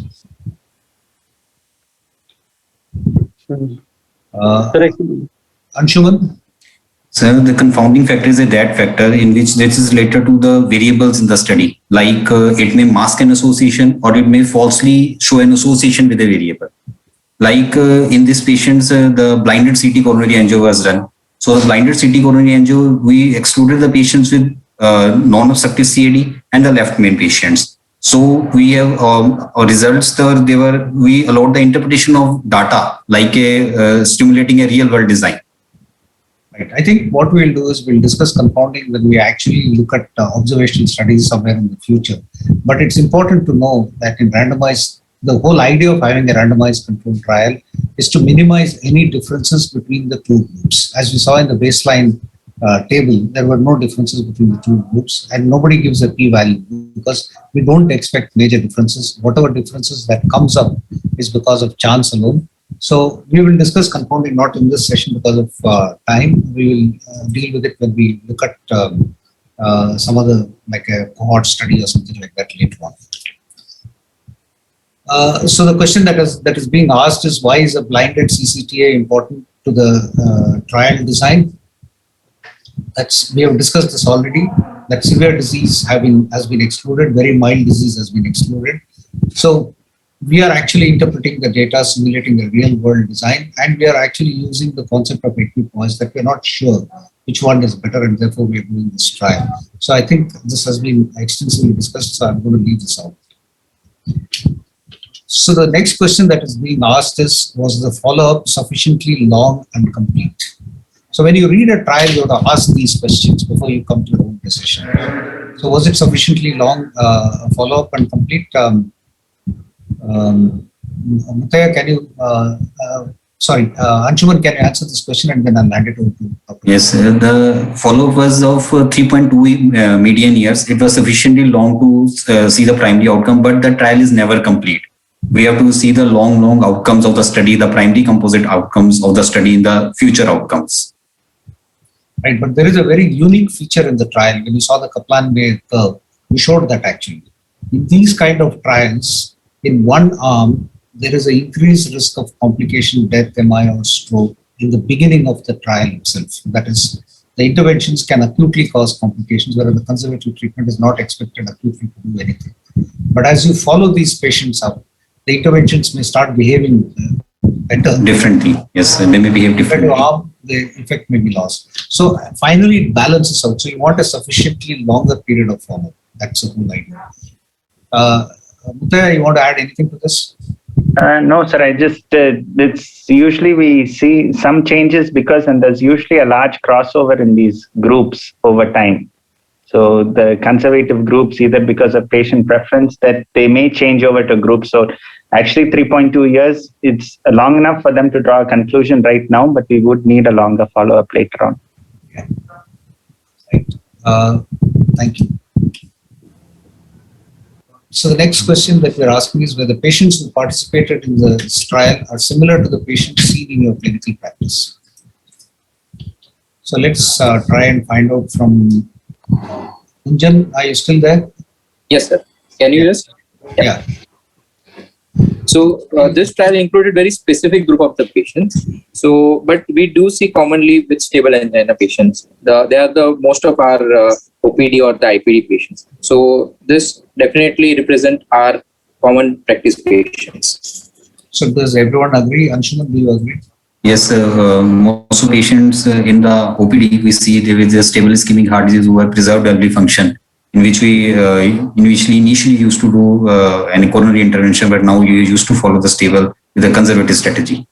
Anshuman? So the confounding factor is a that factor in which this is related to the variables in the study. Like it may mask an association or it may falsely show an association with a variable. Like in these patients, the blinded CT coronary angio was done. So the blinded CT coronary angio, we excluded the patients with non-obstructive CAD and the left main patients. So we have our results. We allowed the interpretation of data like stimulating a real world design. Right. I think what we'll do is we'll discuss confounding when we actually look at observational studies somewhere in the future. But it's important to know that in randomized, the whole idea of having a randomized controlled trial is to minimize any differences between the two groups. As we saw in the baseline table, there were no differences between the two groups, and nobody gives a p-value because we don't expect major differences. Whatever differences that comes up is because of chance alone. So we will discuss confounding not in this session because of time. We will deal with it when we look at some other, like a cohort study or something like that later on. So the question that is being asked is, why is a blinded CCTA important to the trial design? We have discussed this already. That severe disease has been excluded, very mild disease has been excluded. So we are actually interpreting the data, simulating a real world design, and we are actually using the concept of equipoise that we're not sure which one is better, and therefore we are doing this trial. So I think this has been extensively discussed, so I'm going to leave this out. So the next question that is being asked is, was the follow-up sufficiently long and complete? So when you read a trial, you have to ask these questions before you come to your own decision. So was it sufficiently long follow-up and complete? Mutaya, can you, Anshuman, can you answer this question and then I'll hand it over to Dr. Yes, the follow-up was of 3.2 median years. It was sufficiently long to see the primary outcome, but the trial is never complete. We have to see the long outcomes of the study, the primary composite outcomes of the study in the future outcomes. Right, but there is a very unique feature in the trial. When you saw the Kaplan-Meier curve, we showed that actually. In these kind of trials, in one arm, there is an increased risk of complication, death, MI, or stroke in the beginning of the trial itself. That is, the interventions can acutely cause complications, whereas the conservative treatment is not expected acutely to do anything. But as you follow these patients up, the interventions may start behaving better. Differently, yes, they may behave differently. The effect may be lost. So finally, it balances out. So you want a sufficiently longer period of follow-up. That's the whole idea. Mutaya, you want to add anything to this? No, sir. I just, it's usually we see some changes and there's usually a large crossover in these groups over time. So the conservative groups, either because of patient preference, that they may change over to groups. So actually 3.2 years, it's long enough for them to draw a conclusion right now, but we would need a longer follow-up later on. Okay. Right. Thank you. So the next question that we're asking is whether patients who participated in this trial are similar to the patients seen in your clinical practice. So let's try and find out from Kunjan. Are you still there? Yes, sir. Can you just? Yeah. So this trial included very specific group of the patients. So, but we do see commonly with stable angina patients. They are the most of our OPD or the IPD patients. So this definitely represent our common practice patients. So does everyone agree? Anshuman, do you agree? Yes, most patients in the OPD, we see there is a stable ischemic heart disease who have preserved early function, in which we initially used to do any coronary intervention, but now you used to follow the stable with a conservative strategy.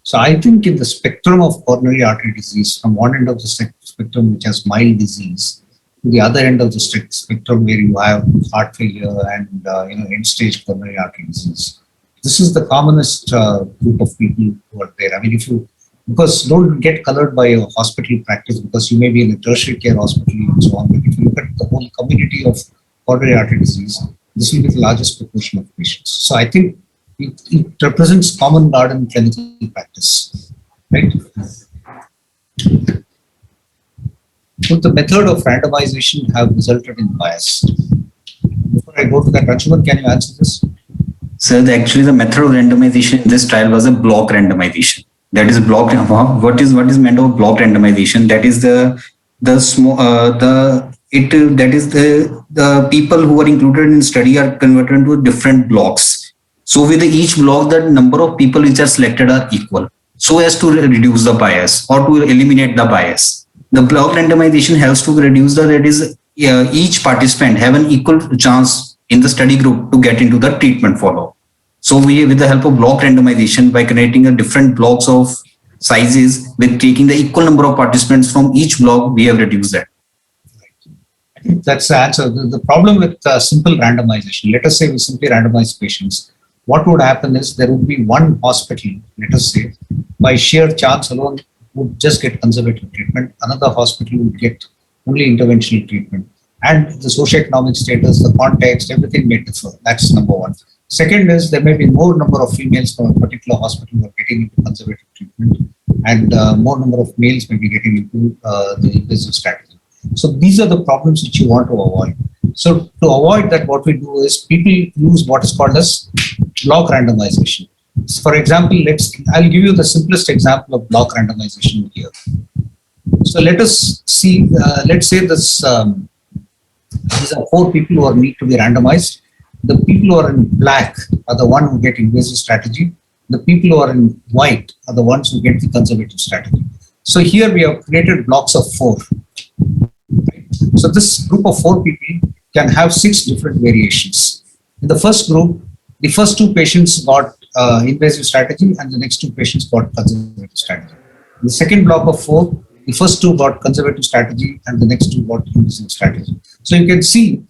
So I think in the spectrum of coronary artery disease, from one end of the spectrum which has mild disease, to the other end of the spectrum where you have heart failure and end-stage coronary artery disease, this is the commonest group of people who are there. I mean, because don't get colored by a hospital practice, because you may be in a tertiary care hospital and so on. But if you look at the whole community of coronary artery disease, this will be the largest proportion of patients. So I think it represents common garden clinical practice, right? Would the method of randomization have resulted in bias? Before I go to that, Anshuman, can you answer this? So actually the method of randomization in this trial was a block randomization. That is block. What is meant of block randomization? That is the people who are included in study are converted into different blocks. So with each block, the number of people which are selected are equal, so as to reduce the bias or to eliminate the bias. The block randomization helps to reduce each participant have an equal chance in the study group to get into the treatment follow. So we, with the help of block randomization, by creating a different blocks of sizes with taking the equal number of participants from each block, we have reduced that. I think that's the answer. The problem with simple randomization, let us say we simply randomize patients. What would happen is there would be one hospital, let us say, by sheer chance alone, would just get conservative treatment. Another hospital would get only interventional treatment. And the socioeconomic status, the context, everything may differ. That's number one. Second is there may be more number of females from a particular hospital who are getting into conservative treatment, and more number of males may be getting into the invasive strategy. So these are the problems which you want to avoid. So to avoid that, what we do is people use what is called as block randomization. So for example, I'll give you the simplest example of block randomization here. So let us see, let's say these are 4 people who need to be randomized. The people who are in black are the ones who get invasive strategy. The people who are in white are the ones who get the conservative strategy. So here we have created blocks of 4. So this group of 4 people can have 6 different variations. In the first group, the first 2 patients got invasive strategy and the next 2 patients got conservative strategy. In the second block of 4, the first 2 got conservative strategy and the next 2 got invasive strategy. So you can see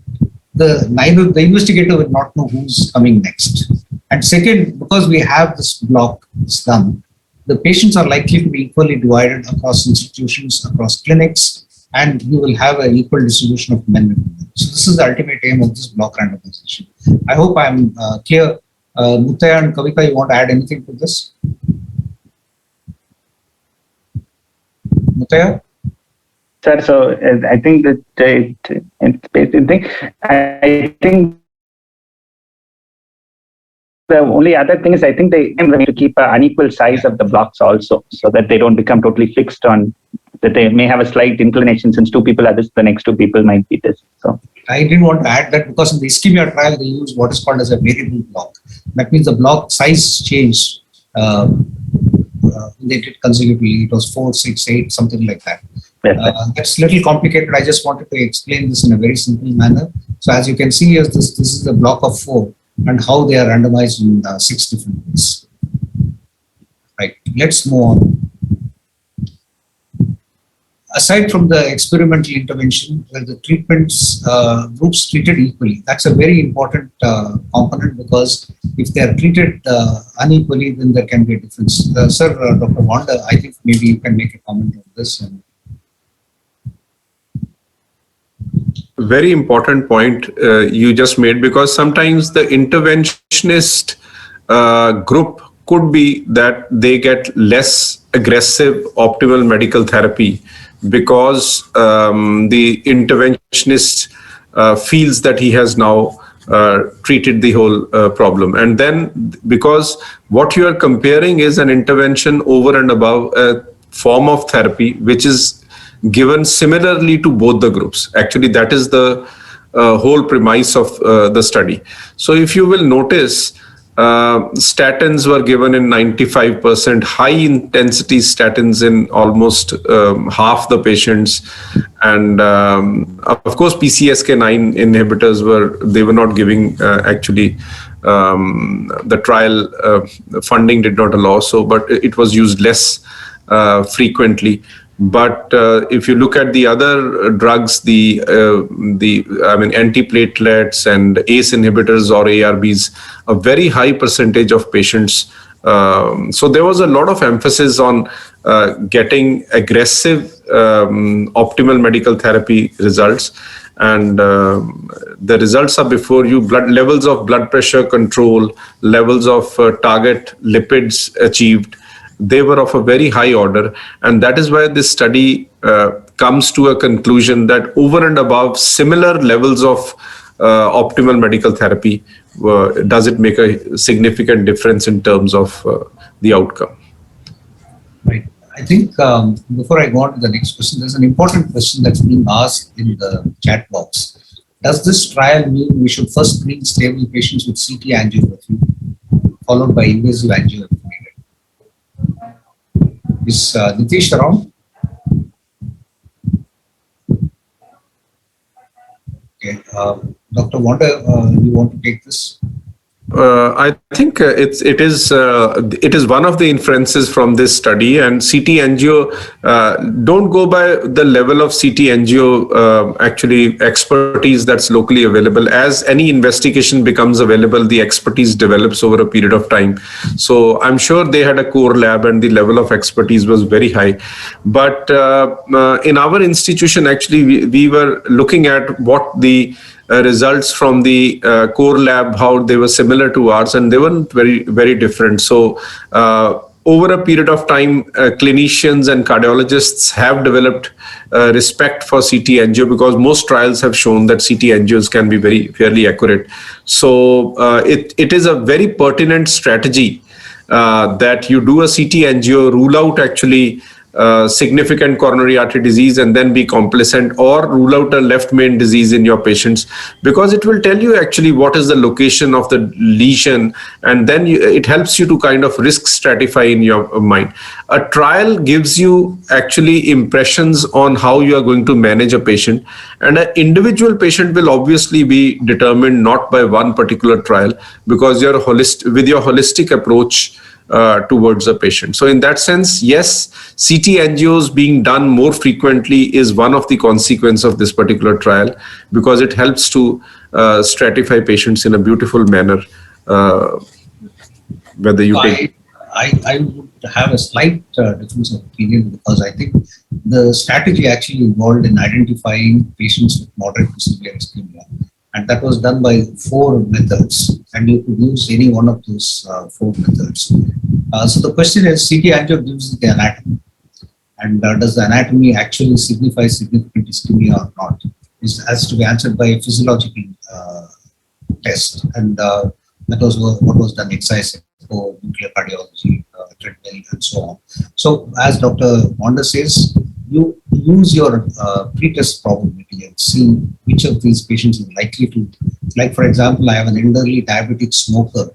neither the investigator will not know who's coming next. And second, because we have this block done, the patients are likely to be equally divided across institutions, across clinics, and you will have an equal distribution of men and women. So this is the ultimate aim of this block randomization. I hope I'm clear. Mutaya and Kavika, you want to add anything to this? Mutaya? Sir, so I think that I think the only other thing is I think they need to keep an unequal size of the blocks also, so that they don't become totally fixed on that. They may have a slight inclination since 2 people are this, the next 2 people might be this. So I didn't want to add that because in the ischemia trial they use what is called as a variable block. That means the block size changed. They did consecutively. It was 4, 6, 8, something like that. That's a little complicated. I just wanted to explain this in a very simple manner. So as you can see, this is a block of 4 and how they are randomized in 6 different ways. Right. Let's move on. Aside from the experimental intervention, where the treatments groups treated equally, that's a very important component, because if they are treated unequally, then there can be a difference. Sir, Dr. Wanda, I think maybe you can make a comment on this. Very important point you just made, because sometimes the interventionist group could be that they get less aggressive optimal medical therapy because the interventionist feels that he has now treated the whole problem. And then because what you are comparing is an intervention over and above a form of therapy which is given similarly to both the groups. Actually, that is the whole premise of the study. So if you will notice, statins were given in 95%, high intensity statins in almost half the patients. And of course, PCSK9 inhibitors were not giving actually the trial funding did not allow so, but it was used less frequently. But if you look at the other drugs, the antiplatelets and ACE inhibitors or ARBs, a very high percentage of patients. So there was a lot of emphasis on getting aggressive optimal medical therapy results. And the results are before you. Blood levels of blood pressure control, levels of target lipids achieved, they were of a very high order. And that is why this study comes to a conclusion that over and above similar levels of optimal medical therapy, does it make a significant difference in terms of the outcome? Right. I think before I go on to the next question, there's an important question that's being asked in the chat box. Does this trial mean we should first screen stable patients with CT angiography, followed by invasive angio if needed? Is Nitish around? Okay. Dr. Wanda, you want to take this? I think it is one of the inferences from this study, and CT angio don't go by the level of CT angio actually expertise that's locally available. As any investigation becomes available, the expertise develops over a period of time. So I'm sure they had a core lab and the level of expertise was very high. But in our institution, actually, we were looking at what the results from the core lab, how they were similar to ours, and they weren't very different. So over a period of time, clinicians and cardiologists have developed respect for CT angio, because most trials have shown that CT angios can be fairly accurate. So it is a very pertinent strategy that you do a CT angio, rule out actually significant coronary artery disease, and then be complacent, or rule out a left main disease in your patients, because it will tell you actually what is the location of the lesion, and then it helps you to kind of risk stratify in your mind. A trial gives you actually impressions on how you are going to manage a patient, and an individual patient will obviously be determined not by one particular trial, because with your holistic approach towards a patient. So in that sense, yes, CT angios being done more frequently is one of the consequences of this particular trial, because it helps to stratify patients in a beautiful manner. Whether you take... I would have a slight difference of opinion, because I think the strategy actually involved in identifying patients with moderate to severe ischemia. And that was done by 4 methods, and you could use any one of those 4 methods. So the question is, CT angio gives the anatomy, and does the anatomy actually signify significant ischemia or not? This has to be answered by a physiological test, and that was what was done: exercise, nuclear cardiology, treadmill, and so on. So, as Dr. Wanda says, you use your pretest probability and see which of these patients is likely to, like for example, I have an elderly diabetic smoker,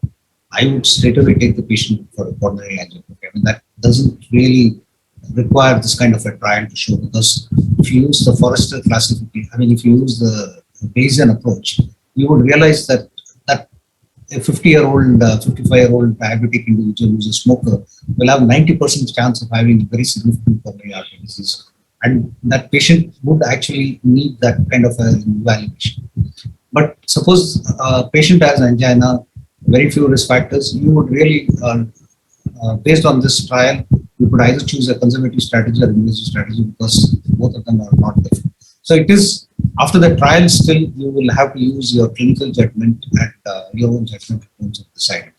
I would straight away take the patient for a coronary angiography. I mean, that doesn't really require this kind of a trial to show, because if you use the Forrester classification, I mean, if you use the Bayesian approach, you would realize that a 50-year-old, 55-year-old diabetic individual who's a smoker will have 90% chance of having very significant coronary artery disease. And that patient would actually need that kind of an evaluation. But suppose a patient has angina, very few risk factors, you would really, based on this trial, you could either choose a conservative strategy or invasive strategy, because both of them are not different. So it is, after the trial, still you will have to use your clinical judgment and your own judgment in terms of deciding.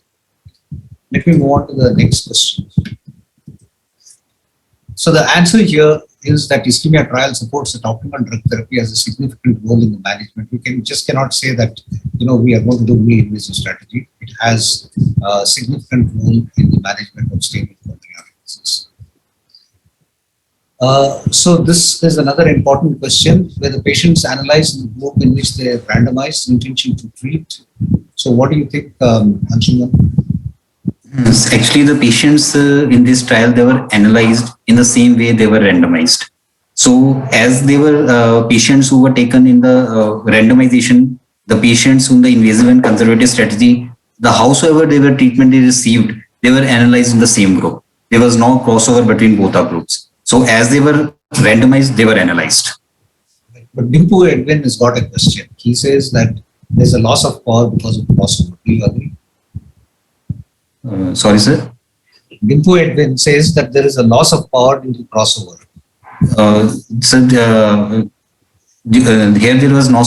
Let me move on to the next question. So the answer here is that Ischemia Trial supports that optimal drug therapy has a significant role in the management. We cannot say that we are going to do only invasive strategy. It has a significant role in the management of stable coronary artery disease. So this is another important question, where the patients analyzed in the group in which they randomized intention to treat. So what do you think, Anshuman? Actually, the patients in this trial, they were analyzed in the same way they were randomized. So as they were patients who were taken in the randomization, the patients whom the invasive and conservative strategy, howsoever they were treatment they received, they were analyzed in the same group. There was no crossover between both our groups. So as they were randomized, they were analyzed. But Dimpu Edwin has got a question. He says that there's a loss of power because of crossover. Do you agree? Sorry, sir? Dimpu Edwin says that there is a loss of power due to crossover. Here there was no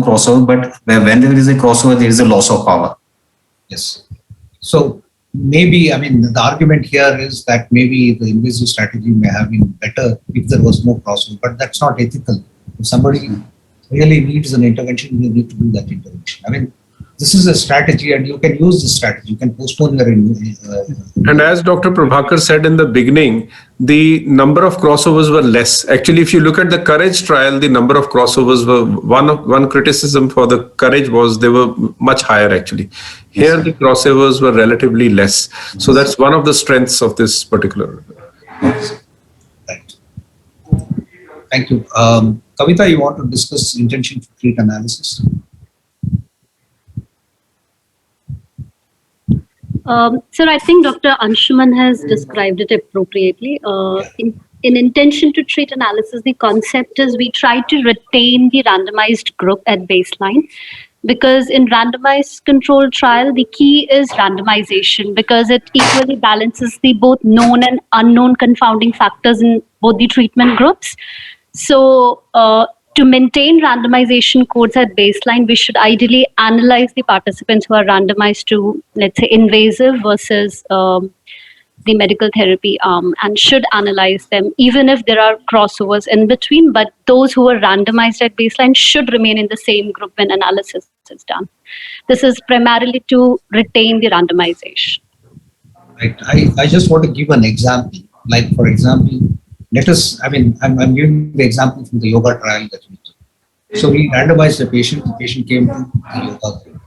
crossover, but when there is a crossover, there is a loss of power. Yes. So maybe, I mean, the argument here is that maybe the invasive strategy may have been better if there was no crossover, but that's not ethical. If somebody really needs an intervention, you need to do that intervention. I mean, this is a strategy, and you can use this strategy. You can postpone your. And as Dr. Prabhakar said in the beginning, the number of crossovers were less. Actually, if you look at the Courage trial, the number of crossovers were one criticism for the Courage was they were much higher actually. Here, the crossovers were relatively less. So that's one of the strengths of this particular. Right. Thank you. Kavita, you want to discuss intention to treat analysis? Sir, I think Dr. Anshuman has described it appropriately. In intention to treat analysis, the concept is we try to retain the randomized group at baseline, because in randomized controlled trial, the key is randomization, because it equally balances the both known and unknown confounding factors in both the treatment groups. So to maintain randomization codes at baseline, we should ideally analyze the participants who are randomized to, let's say, invasive versus the medical therapy arm, and should analyze them even if there are crossovers in between. But those who are randomized at baseline should remain in the same group when analysis is done. This is primarily to retain the randomization. Right. I just want to give an example. Like, for example, let us, I'm giving the example from the yoga trial that we did. So we randomized the patient came to the yoga group.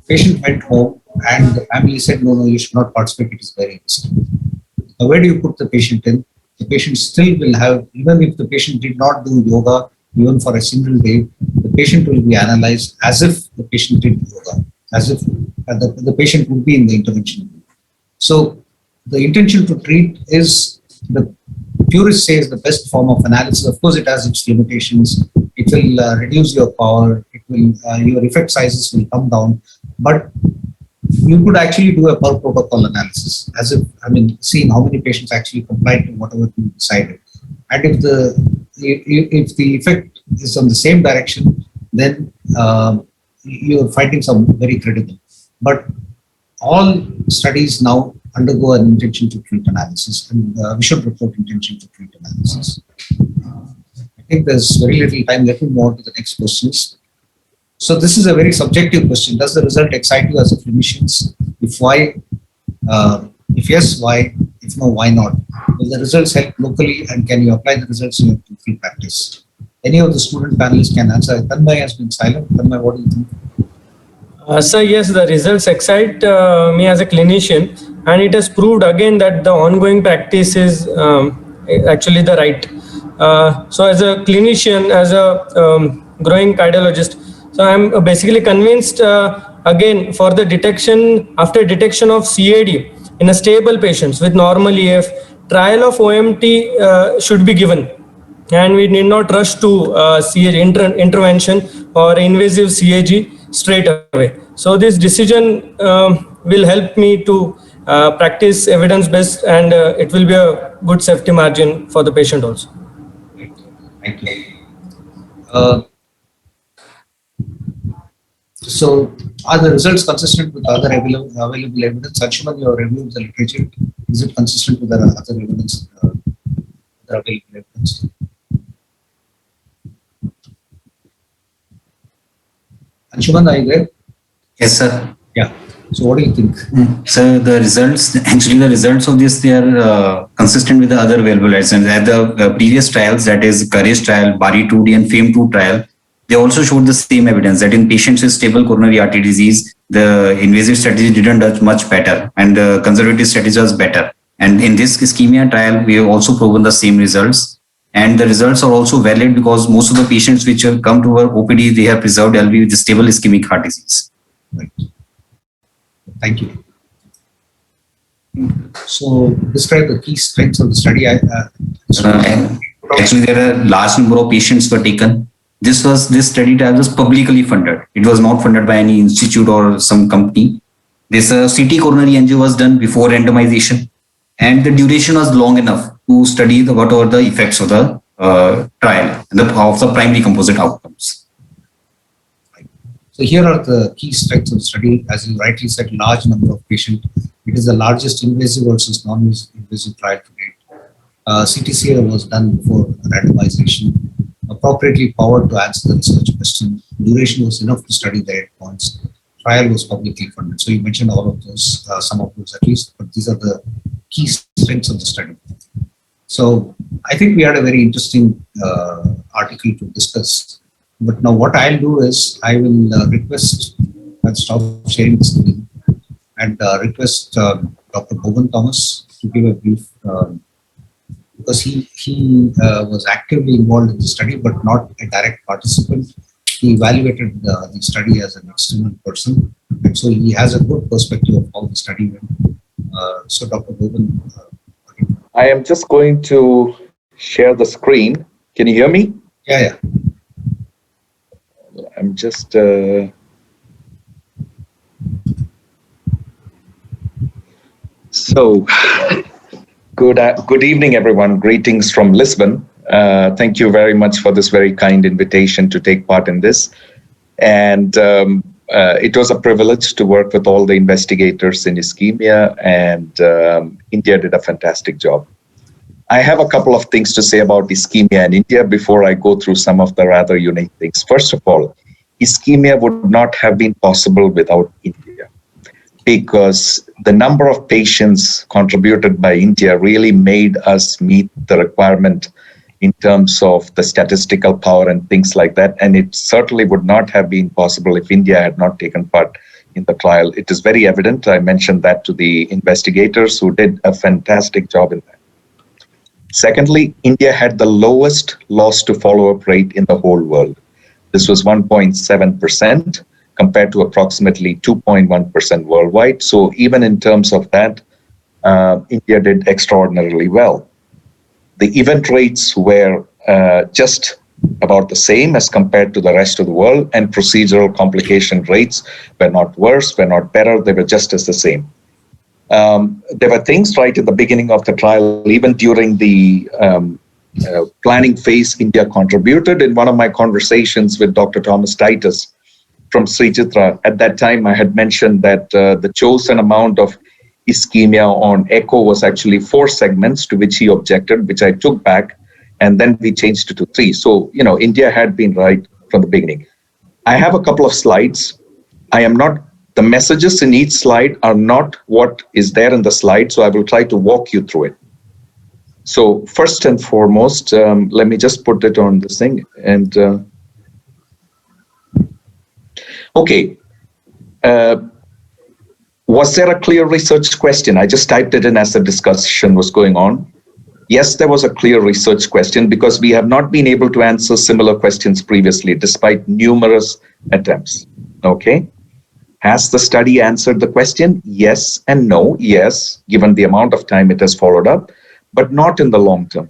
Patient went home and the family said, no, you should not participate, it is very risky. Now, where do you put the patient in? The patient still will have, even if the patient did not do yoga, even for a single day, the patient will be analyzed as if the patient did yoga, as if the patient would be in the intervention group. So the intention to treat is, the purists say, is the best form of analysis. Of course, it has its limitations. It will reduce your power. It will your effect sizes will come down. But you could actually do a per protocol analysis, as if seeing how many patients actually complied to whatever you decided. And if the effect is on the same direction, then your findings are very critical. But all studies now undergo an intention to treat analysis, and we should report intention to treat analysis. I think there's very little time. Let me move on to the next questions. So this is a very subjective question. Does the result excite you as a clinician? If yes, why? If no, why not? Will the results help locally, and can you apply the results in your field practice? Any of the student panelists can answer. Tanmay has been silent. Tanmay, what do you think? So yes, the results excite me as a clinician, and it has proved again that the ongoing practice is actually the right. So as a clinician, as a growing cardiologist, so I'm basically convinced again for the detection, after detection of CAD in a stable patients with normal EF, trial of OMT should be given, and we need not rush to CAG intervention or invasive CAG straight away. So this decision will help me to practice evidence-based, and it will be a good safety margin for the patient also. Thank you. So are the results consistent with other available evidence? Anshuman, your review of the literature, is it consistent with the other evidence, other available evidence? Anshuman, are you there? Yes, sir. Yeah. So what do you think? So the results of this, they are consistent with the other available evidence. At the previous trials, that is Courage trial, Bari 2D and FAME 2 trial, they also showed the same evidence that in patients with stable coronary artery disease, the invasive strategy didn't do much better and the conservative strategy was better. And in this ischemia trial, we have also proven the same results. And the results are also valid because most of the patients which have come to our OPD, they have preserved LV with stable ischemic heart disease. Right. Thank you. So describe the key strengths of the study. Actually, there are a large number of patients were taken. This study trial was publicly funded. It was not funded by any institute or some company. This CT coronary angio was done before randomization, and the duration was long enough to study what are the effects of the trial and of the primary composite outcomes. So here are the key strengths of the study. As you rightly said, large number of patients. It is the largest invasive versus non-invasive trial to date. CTCA was done before randomization. Appropriately powered to answer the research question. Duration was enough to study the endpoints. trial was publicly funded. So you mentioned all of those, some of those at least, but these are the key strengths of the study. So I think we had a very interesting article to discuss. But now what I'll do is I will request, I'll stop sharing the screen and request Dr. Bogan Thomas to give a brief, because he was actively involved in the study, but not a direct participant. He evaluated the study as an external person, and so he has a good perspective of how the study went. So Dr. Bogan. I am just going to share the screen. Can you hear me? Yeah. I'm just... So, good evening, everyone. Greetings from Lisbon. Thank you very much for this very kind invitation to take part in this. And it was a privilege to work with all the investigators in ischemia, and India did a fantastic job. I have a couple of things to say about ischemia in India before I go through some of the rather unique things. First of all, ischemia would not have been possible without India, because the number of patients contributed by India really made us meet the requirement in terms of the statistical power and things like that. And it certainly would not have been possible if India had not taken part in the trial. It is very evident. I mentioned that to the investigators who did a fantastic job in that. Secondly, India had the lowest loss to follow-up rate in the whole world. This was 1.7% compared to approximately 2.1% worldwide. So even in terms of that, India did extraordinarily well. The event rates were just about the same as compared to the rest of the world, and procedural complication rates were not worse, were not better, they were just as the same. There were things right at the beginning of the trial, even during the planning phase, India contributed. In one of my conversations with Dr. Thomas Titus from Sri Chitra, at that time I had mentioned that the chosen amount of ischemia on echo was actually 4 segments, to which he objected, which I took back, and then we changed it to 3. So, India had been right from the beginning. I have a couple of slides. The messages in each slide are not what is there in the slide, so I will try to walk you through it. So first and foremost, let me just put it on this thing. And okay. Was there a clear research question? I just typed it in as the discussion was going on. Yes, there was a clear research question, because we have not been able to answer similar questions previously, despite numerous attempts. Okay. Has the study answered the question? Yes and no. Yes, given the amount of time it has followed up, but not in the long term,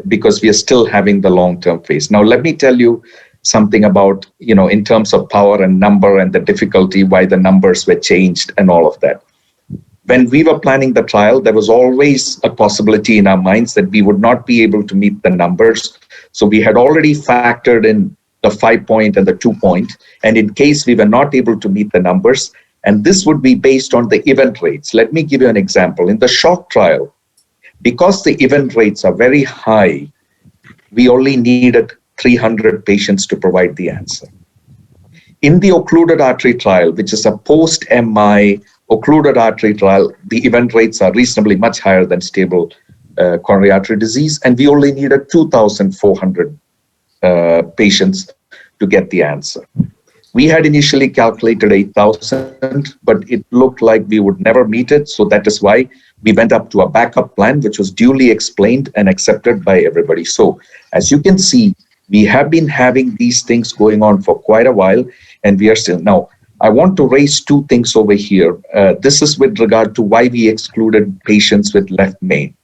because we are still having the long-term phase. Now, let me tell you something about, in terms of power and number and the difficulty, why the numbers were changed and all of that. When we were planning the trial, there was always a possibility in our minds that we would not be able to meet the numbers. So we had already factored in the 5-point and the 2-point. And in case we were not able to meet the numbers, and this would be based on the event rates. Let me give you an example. In the shock trial, because the event rates are very high, we only needed 300 patients to provide the answer. In the occluded artery trial, which is a post-MI occluded artery trial, the event rates are reasonably much higher than stable coronary artery disease, and we only needed 2,400 patients to get the answer. We had initially calculated 8,000, but it looked like we would never meet it. So that is why we went up to a backup plan, which was duly explained and accepted by everybody. So as you can see, we have been having these things going on for quite a while, and we are still. Now, I want to raise 2 things over here. This is with regard to why we excluded patients with left main.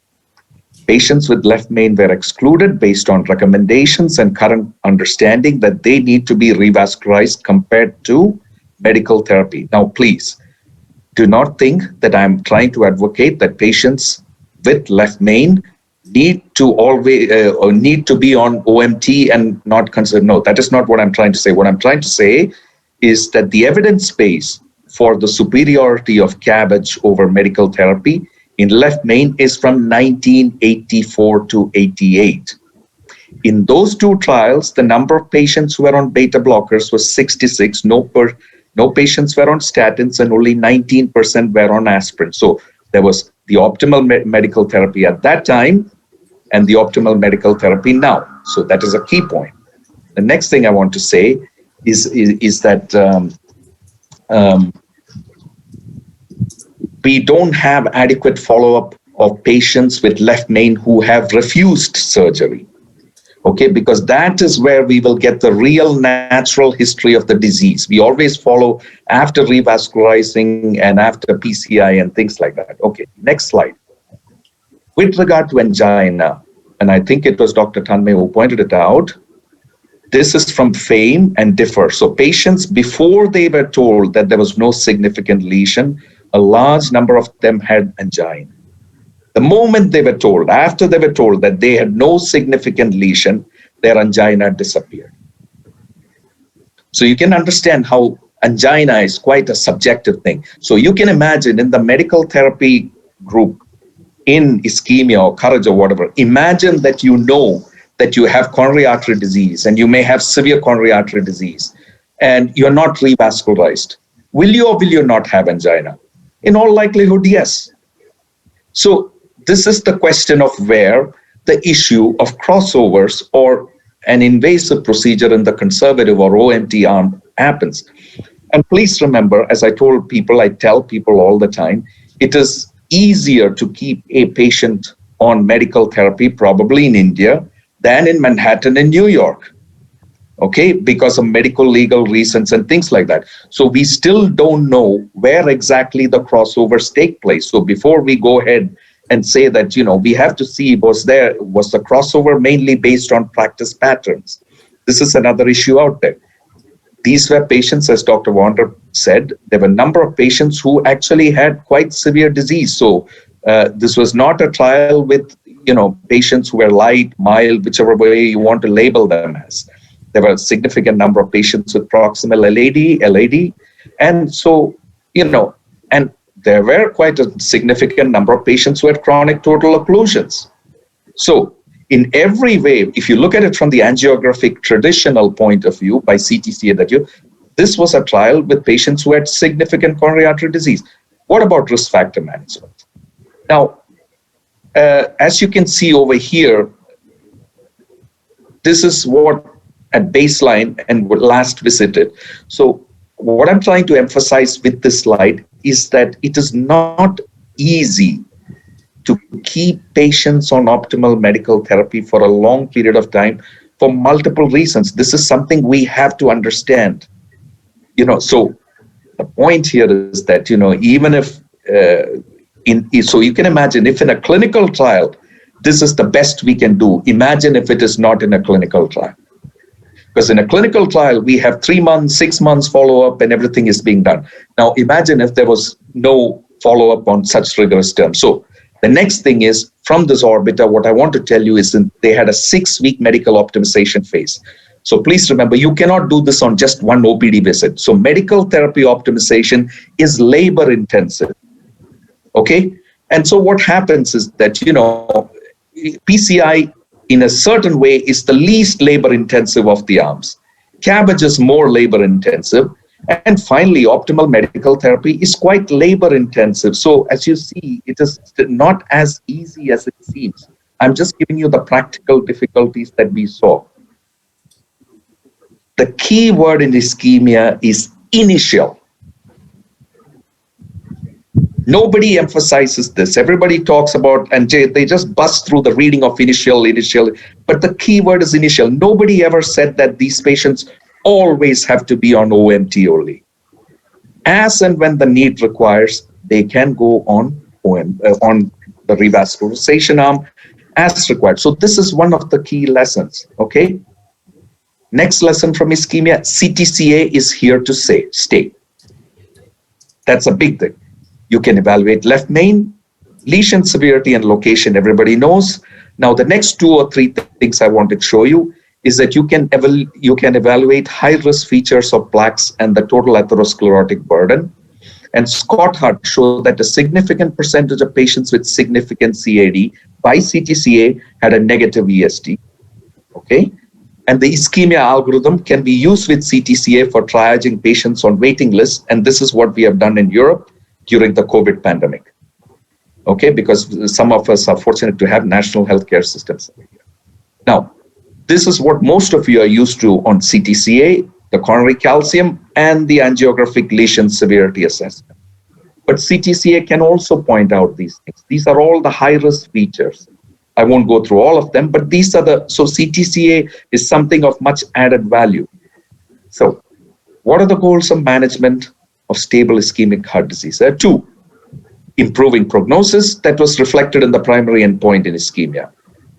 Patients with left main were excluded based on recommendations and current understanding that they need to be revascularized compared to medical therapy. Now, please do not think that I'm trying to advocate that patients with left main need to always or need to be on OMT and not consider. No, that is not what I'm trying to say. What I'm trying to say is that the evidence base for the superiority of CABG over medical therapy in left main is from 1984 to 88. In those 2 trials, the number of patients who were on beta blockers was 66. No no patients were on statins, and only 19% were on aspirin. So there was the optimal medical therapy at that time and the optimal medical therapy now. So that is a key point. The next thing I want to say is that we don't have adequate follow-up of patients with left main who have refused surgery. Okay, because that is where we will get the real natural history of the disease. We always follow after revascularizing and after PCI and things like that. Okay, next slide. With regard to angina, and I think it was Dr. Tanmay who pointed it out, this is from FAME and DIFFER. So patients, before they were told that there was no significant lesion, a large number of them had angina. The moment they were told, after they were told that they had no significant lesion, their angina disappeared. So you can understand how angina is quite a subjective thing. So you can imagine in the medical therapy group in ischemia or courage or whatever, imagine that you know that you have coronary artery disease and you may have severe coronary artery disease and you're not revascularized. Will you or will you not have angina? In all likelihood, yes. So this is the question of where the issue of crossovers or an invasive procedure in the conservative or OMT arm happens. And please remember, as I told people, I tell people all the time, it is easier to keep a patient on medical therapy, probably in India, than in Manhattan and New York. Okay, because of medical legal reasons and things like that. So we still don't know where exactly the crossovers take place. So before we go ahead and say that, you know, we have to see, was the crossover mainly based on practice patterns? This is another issue out there. These were patients, as Dr. Wander said, there were a number of patients who actually had quite severe disease. So this was not a trial with, you know, patients who were light, mild, whichever way you want to label them as. There were a significant number of patients with proximal LAD, and so, you know, and there were quite a significant number of patients who had chronic total occlusions. So in every way, if you look at it from the angiographic traditional point of view by CTCA, this was a trial with patients who had significant coronary artery disease. What about risk factor management? Now, as you can see over here, this is what at baseline and last visited. So what I'm trying to emphasize with this slide is that it is not easy to keep patients on optimal medical therapy for a long period of time for multiple reasons. This is something we have to understand. You know, so the point here is that, you know, even if, so you can imagine if in a clinical trial, this is the best we can do. Imagine if it is not in a clinical trial. Because in a clinical trial, we have 3 months, 6 months follow-up and everything is being done. Now, imagine if there was no follow-up on such rigorous terms. So the next thing is, from this orbiter, what I want to tell you is that they had a 6-week medical optimization phase. So please remember, you cannot do this on just one OPD visit. So medical therapy optimization is labor intensive. Okay? And so what happens is that, you know, PCI in a certain way is the least labor intensive of the arms. CABG is more labor intensive. And finally, optimal medical therapy is quite labor intensive. So as you see, it is not as easy as it seems. I'm just giving you the practical difficulties that we saw. The key word in ischemia is initial. Nobody emphasizes this. Everybody talks about, and they just bust through the reading of initial, but the key word is initial. Nobody ever said that these patients always have to be on OMT only. As and when the need requires, they can go on on the revascularization arm as required. So this is one of the key lessons, okay? Next lesson from ischemia, CTCA is here to stay. That's a big thing. You can evaluate left main, lesion severity and location, everybody knows. Now, the next 2 or 3 things I want to show you is that you can evaluate high-risk features of plaques and the total atherosclerotic burden. And Scott Hart showed that a significant percentage of patients with significant CAD by CTCA had a negative ESD. Okay. And the ischemia algorithm can be used with CTCA for triaging patients on waiting lists. And this is what we have done in Europe during the COVID pandemic. Okay, because some of us are fortunate to have national healthcare systems. Now, this is what most of you are used to on CTCA, the coronary calcium, and the angiographic lesion severity assessment. But CTCA can also point out these things. These are all the high-risk features. I won't go through all of them, but these are so CTCA is something of much added value. So what are the goals of management of stable ischemic heart disease? There are two. Improving prognosis, that was reflected in the primary endpoint in ischemia.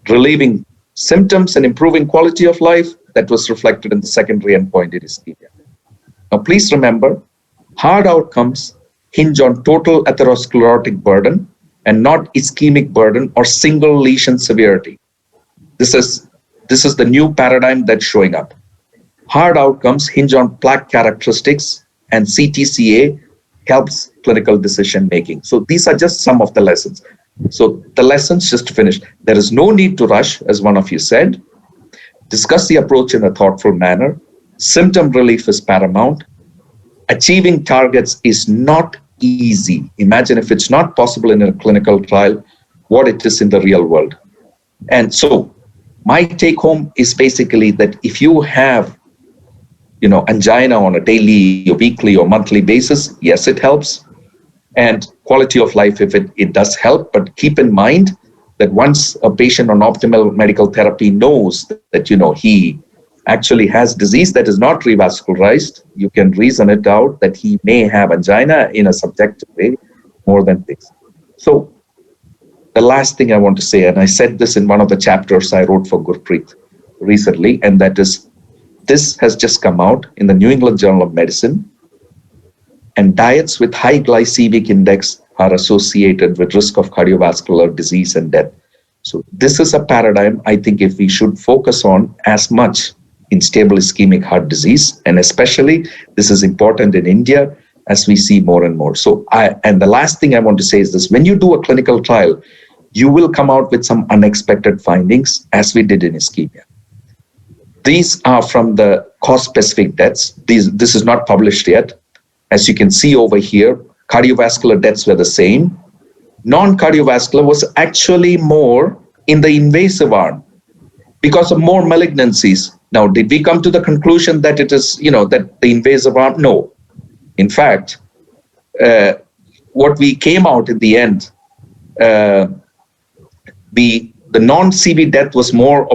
Relieving symptoms and improving quality of life, that was reflected in the secondary endpoint in ischemia. Now, please remember, hard outcomes hinge on total atherosclerotic burden and not ischemic burden or single lesion severity. This is the new paradigm that's showing up. Hard outcomes hinge on plaque characteristics, and CTCA helps clinical decision making. So these are just some of the lessons. So the lessons, just to finish, there is no need to rush, as one of you said. Discuss the approach in a thoughtful manner. Symptom relief is paramount. Achieving targets is not easy. Imagine if it's not possible in a clinical trial, what it is in the real world. And so my take home is basically that if you have angina on a daily or weekly or monthly basis, yes, it helps. And quality of life, if it does help, but keep in mind that once a patient on optimal medical therapy knows that he actually has disease that is not revascularized, you can reason it out that he may have angina in a subjective way more than this. So the last thing I want to say, and I said this in one of the chapters I wrote for Gurpreet recently, and that is, this has just come out in the New England Journal of Medicine, and diets with high glycemic index are associated with risk of cardiovascular disease and death. So this is a paradigm I think if we should focus on as much in stable ischemic heart disease, and especially this is important in India as we see more and more. And the last thing I want to say is this: when you do a clinical trial, you will come out with some unexpected findings, as we did in ischemia. These are from the cause-specific deaths. This is not published yet. As you can see over here, cardiovascular deaths were the same. Non-cardiovascular was actually more in the invasive arm because of more malignancies. Now, did we come to the conclusion that it is, that the invasive arm? No. In fact, what we came out in the end, the non-CV death was more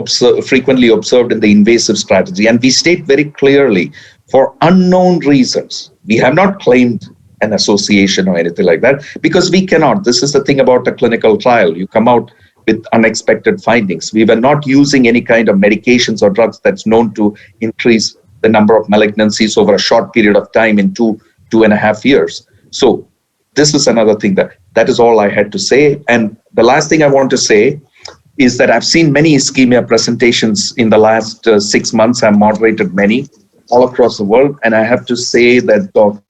frequently observed in the invasive strategy. And we state very clearly, for unknown reasons, we have not claimed an association or anything like that, because we cannot. This is the thing about a clinical trial. You come out with unexpected findings. We were not using any kind of medications or drugs that's known to increase the number of malignancies over a short period of time in 2.5 years. So this is another thing that is all I had to say. And the last thing I want to say is that I've seen many ischemia presentations in the last 6 months. I've moderated many all across the world. And I have to say that Dr.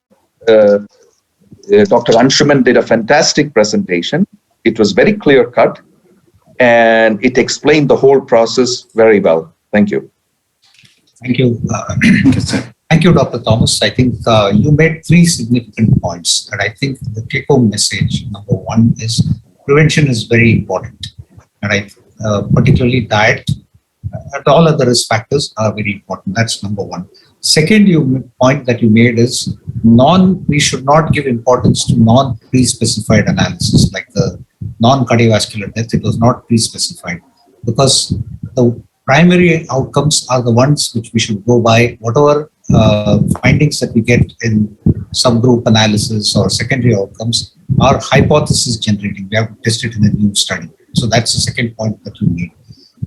Anshuman did a fantastic presentation. It was very clear cut, and it explained the whole process very well. Thank you. Thank you. Thank you, Dr. Thomas. I think you made 3 significant points that I think the take-home message, number one, is prevention is very important. And particularly diet and all other risk factors are very important. That's number one. Second point that you made is we should not give importance to non-pre-specified analysis, like the non-cardiovascular death. It was not pre-specified because the primary outcomes are the ones which we should go by. Whatever findings that we get in subgroup analysis or secondary outcomes are hypothesis generating. We have to test it in a new study. So that's the second point that you made.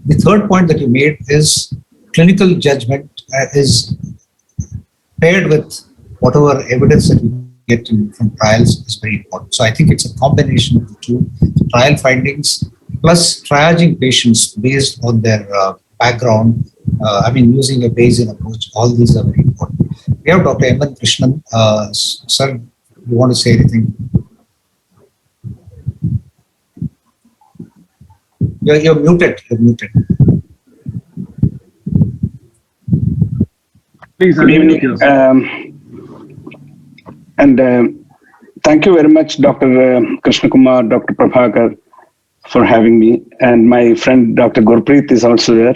The third point that you made is clinical judgment is paired with whatever evidence that we get from trials is very important. So I think it's a combination of the two, trial findings plus triaging patients based on their background. Using a Bayesian approach, all these are very important. We have Dr. M. N. Krishnan. Sir, you want to say anything? You're muted. You're muted. Please Good unmute evening. yourself. Thank you very much, Dr. Krishna Kumar, Dr. Prabhakar, for having me. And my friend, Dr. Gurpreet, is also there.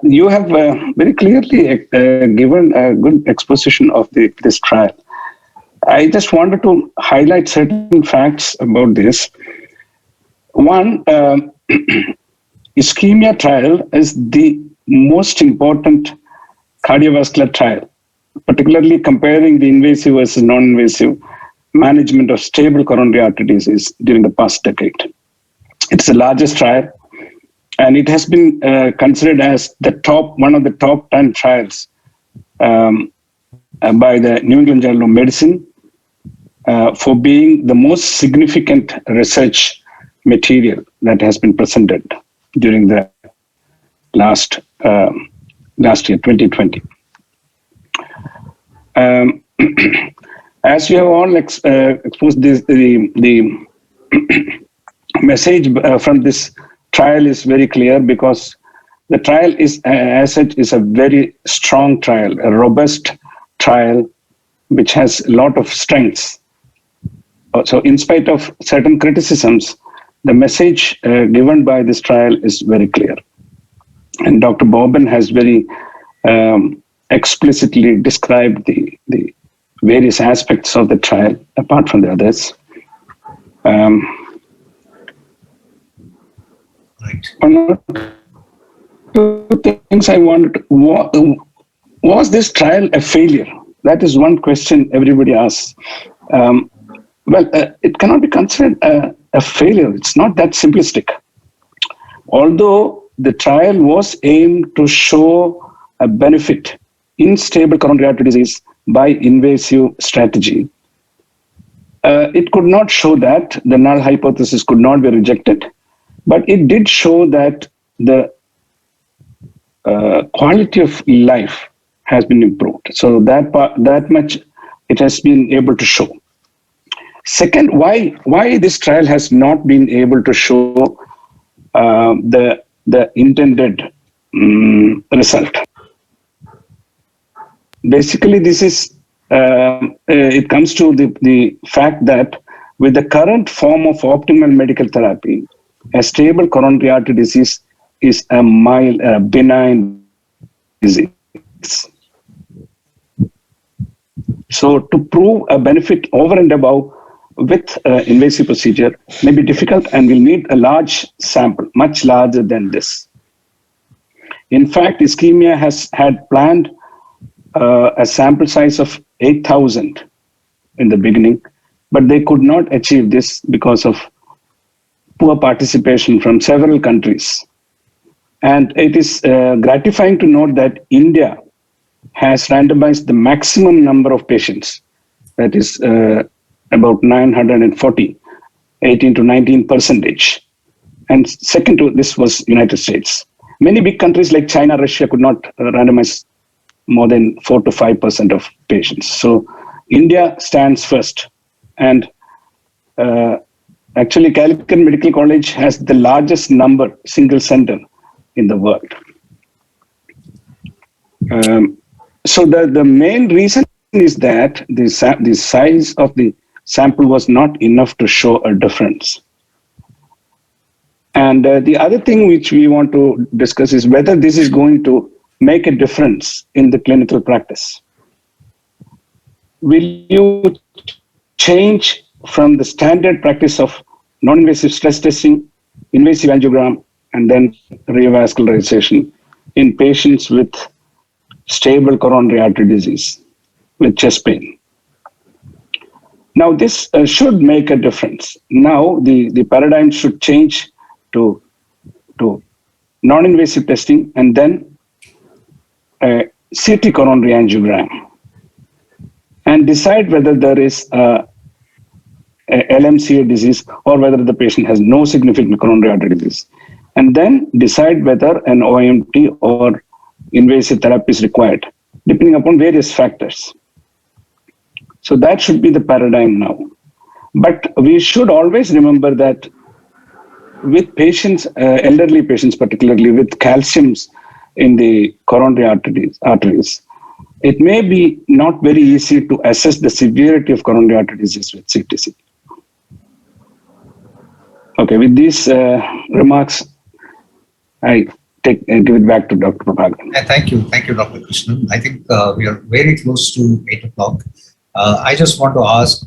You have very clearly given a good exposition of this trial. I just wanted to highlight certain facts about this. One, Ischemia trial is the most important cardiovascular trial, particularly comparing the invasive versus non-invasive management of stable coronary artery disease during the past decade. It's the largest trial, and it has been considered as one of the top 10 trials by the New England Journal of Medicine for being the most significant research material that has been presented during the last year, 2020. As you have all exposed, the message from this trial is very clear, because the trial is, as such, is a very strong trial, a robust trial, which has a lot of strengths. So in spite of certain criticisms, the message given by this trial is very clear. And Dr. Boban has very explicitly described the various aspects of the trial, apart from the others. One or two things I wanted was this trial a failure? That is one question everybody asks. It cannot be considered a failure. It's not that simplistic. Although the trial was aimed to show a benefit in stable coronary artery disease by invasive strategy, it could not show that. The null hypothesis could not be rejected, but it did show that the quality of life has been improved. So that much it has been able to show. Second, why this trial has not been able to show the intended result? Basically, this is it comes to the fact that with the current form of optimal medical therapy, a stable coronary artery disease is a mild, benign disease. So to prove a benefit over and above with invasive procedure may be difficult and will need a large sample, much larger than this. In fact, Ischemia has had planned a sample size of 8,000 in the beginning, but they could not achieve this because of poor participation from several countries. And it is gratifying to note that India has randomized the maximum number of patients, that is about 940, 18 to 19%. And second to this was United States. Many big countries like China, Russia could not randomize more than 4 to 5% of patients. So India stands first. And actually, Calicut Medical College has the largest number, single center in the world. So the main reason is that the size of the sample was not enough to show a difference. And the other thing which we want to discuss is whether this is going to make a difference in the clinical practice. Will you change from the standard practice of non-invasive stress testing, invasive angiogram, and then revascularization in patients with stable coronary artery disease with chest pain? Now, this should make a difference. Now, the paradigm should change to non-invasive testing and then CT coronary angiogram, and decide whether there is a LMCA disease or whether the patient has no significant coronary artery disease, and then decide whether an OMT or invasive therapy is required, depending upon various factors. So that should be the paradigm now. But we should always remember that with patients, elderly patients particularly, with calciums in the coronary arteries, it may be not very easy to assess the severity of coronary artery disease with CTC. Okay, with these remarks, I give it back to Dr. Prabhakaran. Thank you, Dr. Krishnan. I think we are very close to 8 o'clock. I just want to ask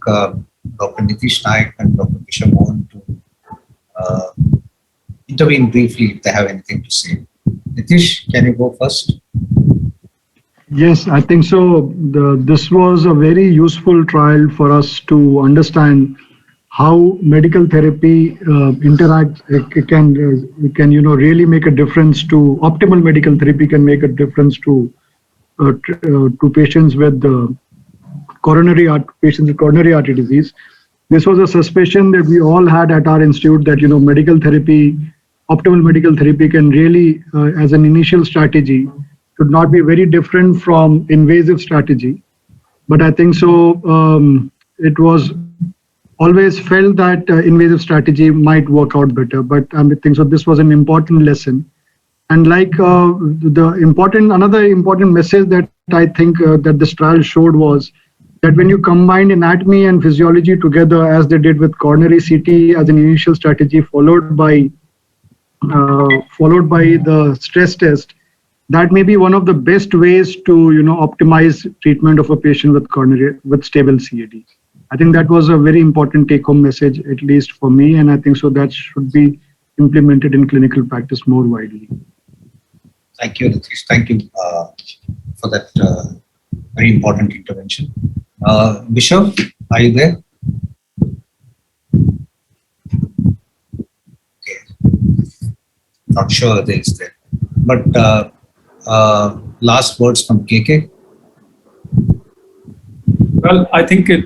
Dr. Nitish Naik and Dr. Kishore Mohan to intervene briefly if they have anything to say. Nitish, can you go first? Yes, I think so. This was a very useful trial for us to understand how medical therapy interacts. It can really make a difference to optimal medical therapy can make a difference to patients with coronary artery disease. This was a suspicion that we all had at our institute that medical therapy, optimal medical therapy can really, as an initial strategy, should not be very different from invasive strategy. But I think so. It was always felt that invasive strategy might work out better. But I think so. This was an important lesson, and like another important message that I think that this trial showed was that when you combine anatomy and physiology together, as they did with coronary CT as an initial strategy, followed by the stress test, that may be one of the best ways to optimize treatment of a patient with stable CAD. I think that was a very important take-home message, at least for me, and I think so that should be implemented in clinical practice more widely. Thank you, Nitish. Thank you for that very important intervention. Bishop, are you there? Okay. Not sure there is there. But last words from KK. Well, I think it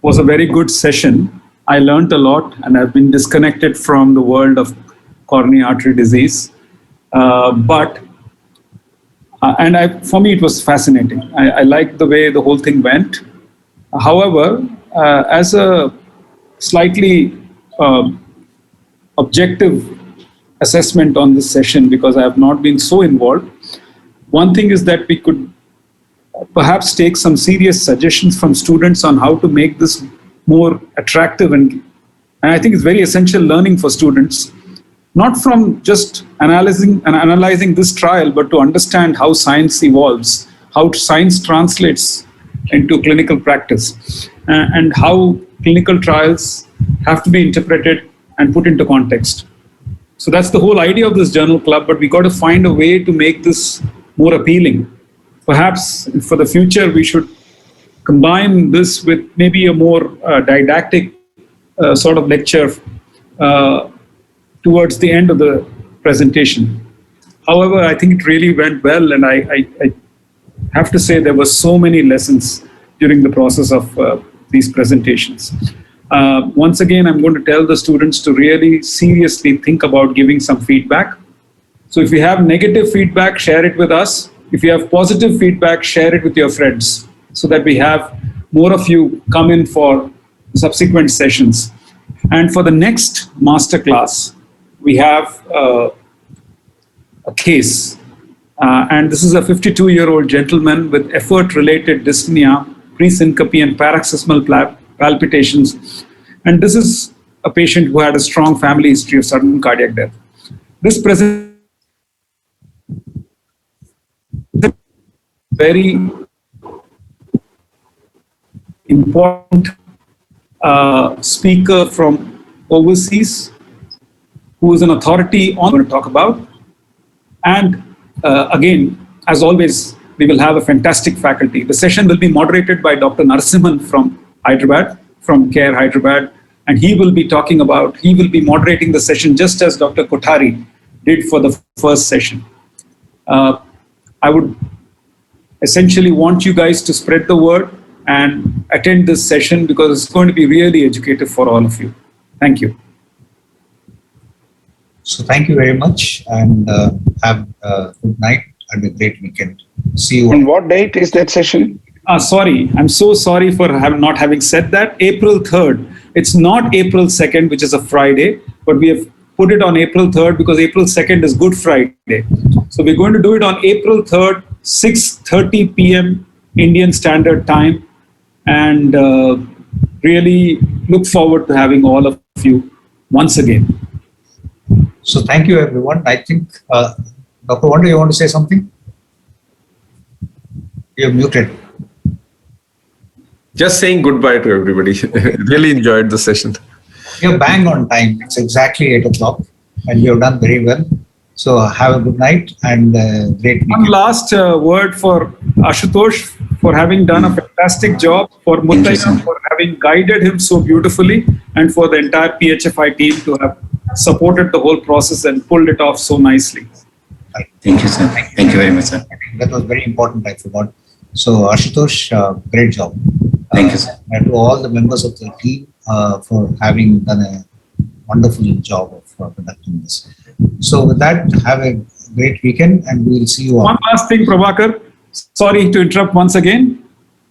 was a very good session. I learned a lot, and I've been disconnected from the world of coronary artery disease. For me, it was fascinating. I liked the way the whole thing went. However, as a slightly objective assessment on this session, because I have not been so involved, one thing is that we could perhaps take some serious suggestions from students on how to make this more attractive, and I think it's very essential learning for students, not from just analyzing this trial, but to understand how science evolves, how science translates into clinical practice, and how clinical trials have to be interpreted and put into context. So that's the whole idea of this journal club, but we got to find a way to make this more appealing. Perhaps for the future, we should combine this with maybe a more didactic sort of lecture towards the end of the presentation. However, I think it really went well, and I have to say there were so many lessons during the process of these presentations. Once again, I'm going to tell the students to really seriously think about giving some feedback. So if you have negative feedback, share it with us. If you have positive feedback, share it with your friends so that we have more of you come in for subsequent sessions. And for the next masterclass, we have a case. And this is a 52-year-old gentleman with effort-related dyspnea, presyncope and paroxysmal palpitations. And this is a patient who had a strong family history of sudden cardiac death. This presents very important speaker from overseas who is an authority on what we're going to talk about. And again, as always, we will have a fantastic faculty. The session will be moderated by Dr. Narasimhan from Hyderabad, from CARE Hyderabad, and he will be moderating the session just as Dr. Kothari did for the first session. I would essentially want you guys to spread the word and attend this session because it's going to be really educative for all of you. Thank you. So thank you very much, and have a good night and a great weekend. See you. And what date is that session? Sorry, I'm so sorry for not having said that. April 3rd. It's not April 2nd, which is a Friday, but we have put it on April 3rd because April 2nd is Good Friday. So we're going to do it on April 3rd, 6:30 p.m. Indian Standard Time. And really look forward to having all of you once again. So thank you, everyone. I think, Dr. Wonder, you want to say something? You're muted. Just saying goodbye to everybody. Really enjoyed the session. You're bang on time. It's exactly 8 o'clock and you've done very well. So have a good night and great weekend. One last word for Ashutosh for having done a fantastic job, for Muttaya for having guided him so beautifully, and for the entire PHFI team to have supported the whole process and pulled it off so nicely. Thank you, sir. Thank you very much, sir. That was very important, I forgot. So Ashutosh, great job. Thank you, sir. And to all the members of the team for having done a wonderful job of conducting this. So with that, have a great weekend and we will see you all. One last thing, Prabhakar. Sorry to interrupt once again.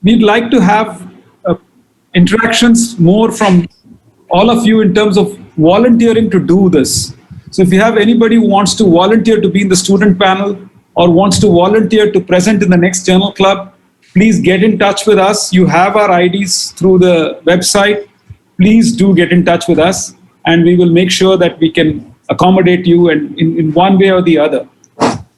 We'd like to have interactions more from all of you in terms of volunteering to do this. So if you have anybody who wants to volunteer to be in the student panel or wants to volunteer to present in the next journal club, please get in touch with us. You have our IDs through the website. Please do get in touch with us and we will make sure that we can accommodate you and in one way or the other.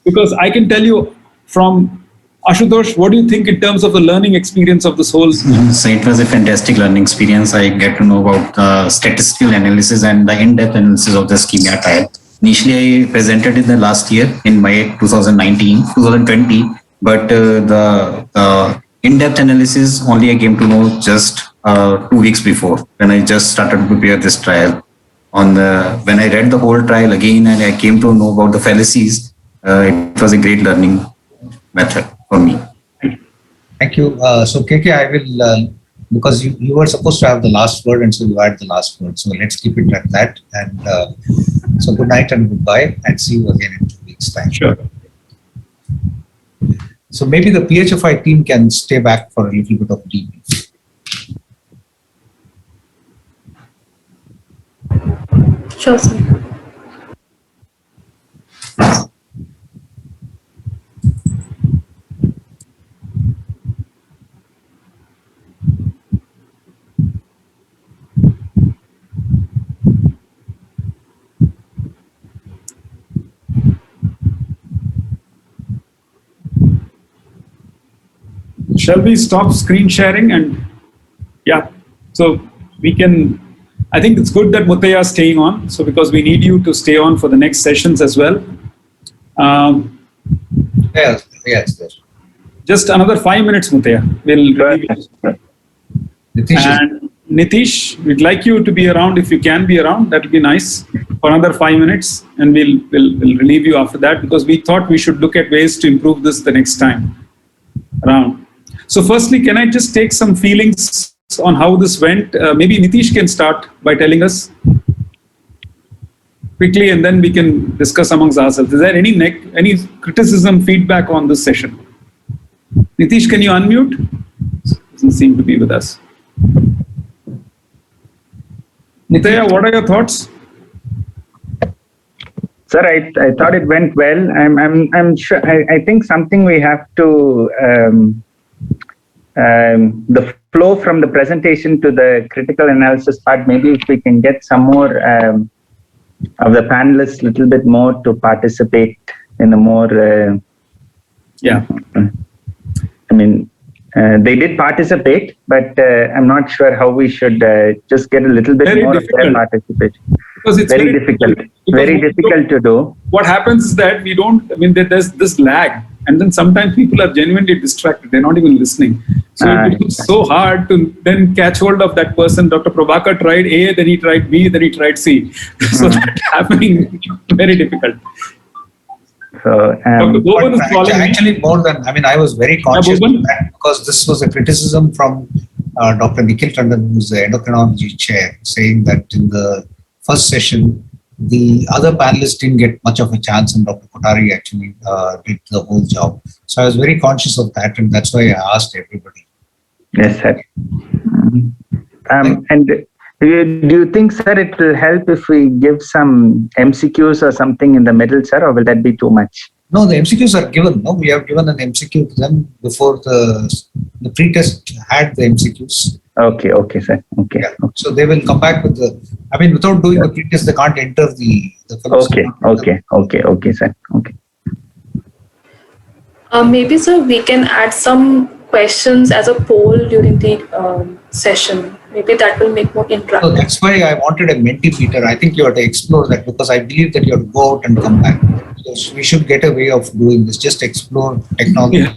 Because I can tell you from Ashutosh, what do you think in terms of the learning experience of this whole? So it was a fantastic learning experience. I get to know about the statistical analysis and the in-depth analysis of the Ischemia Trial. Initially, I presented it the last year in May 2020, but the in-depth analysis only I came to know just 2 weeks before when I just started to prepare this trial. When I read the whole trial again and I came to know about the fallacies, it was a great learning method for me. Thank you. So KK, I will, because you were supposed to have the last word and so you had the last word. So let's keep it at that. And so good night and goodbye and see you again in 2 weeks' time. Sure. So maybe the PHFI team can stay back for a little bit of debrief. Sure, sir. Shall we stop screen sharing? And yeah, so we can, I think it's good that Muttaya is staying on. So because we need you to stay on for the next sessions as well. Yes. Just another 5 minutes, Muttaya. We'll Nitish, and Nitish, we'd like you to be around if you can be around. That would be nice for another 5 minutes, and we'll relieve you after that because we thought we should look at ways to improve this the next time around. So firstly, can I just take some feelings on how this went? Maybe Nitish can start by telling us quickly, and then we can discuss amongst ourselves. Is there any criticism, feedback on this session? Nitish, can you unmute? Doesn't seem to be with us. Nitaya, what are your thoughts? Sir, I thought it went well. I'm sure. I think something we have to the flow from the presentation to the critical analysis part. Maybe if we can get some more of the panelists, a little bit more to participate in a more. Yeah. I mean, they did participate, but I'm not sure how we should just get a little bit Very more difficult. of their participation. Because it's very difficult. Very difficult to do. What happens is that we don't, I mean, there's this lag. And then sometimes people are genuinely distracted. They're not even listening. So it becomes so hard to then catch hold of that person. Dr. Prabhakar tried A, then he tried B, then he tried C. So that's happening very difficult. So, Dr. Boban is calling me. Actually, more than, I mean, I was very conscious of that because this was a criticism from Dr. Nikhil Tandon, who's the endocrinology chair, saying that in the first session, the other panelists didn't get much of a chance and Dr. Kothari actually did the whole job. So I was very conscious of that and that's why I asked everybody. Yes, sir. And Do you think, sir, it will help if we give some MCQs or something in the middle, sir, or will that be too much? No, the MCQs are given. No, we have given an MCQ to them before the pre-test had the MCQs. Okay, sir. Okay. Yeah. So they will come back with without doing the pre-test, they can't enter the fellows. Okay, sir. Okay. Maybe, sir, we can add some questions as a poll during the session. Maybe that will make more interactive. So that's why I wanted a Mentimeter. I think you have to explore that because I believe that you have to go out and come back. So we should get a way of doing this. Just explore technology. Yeah.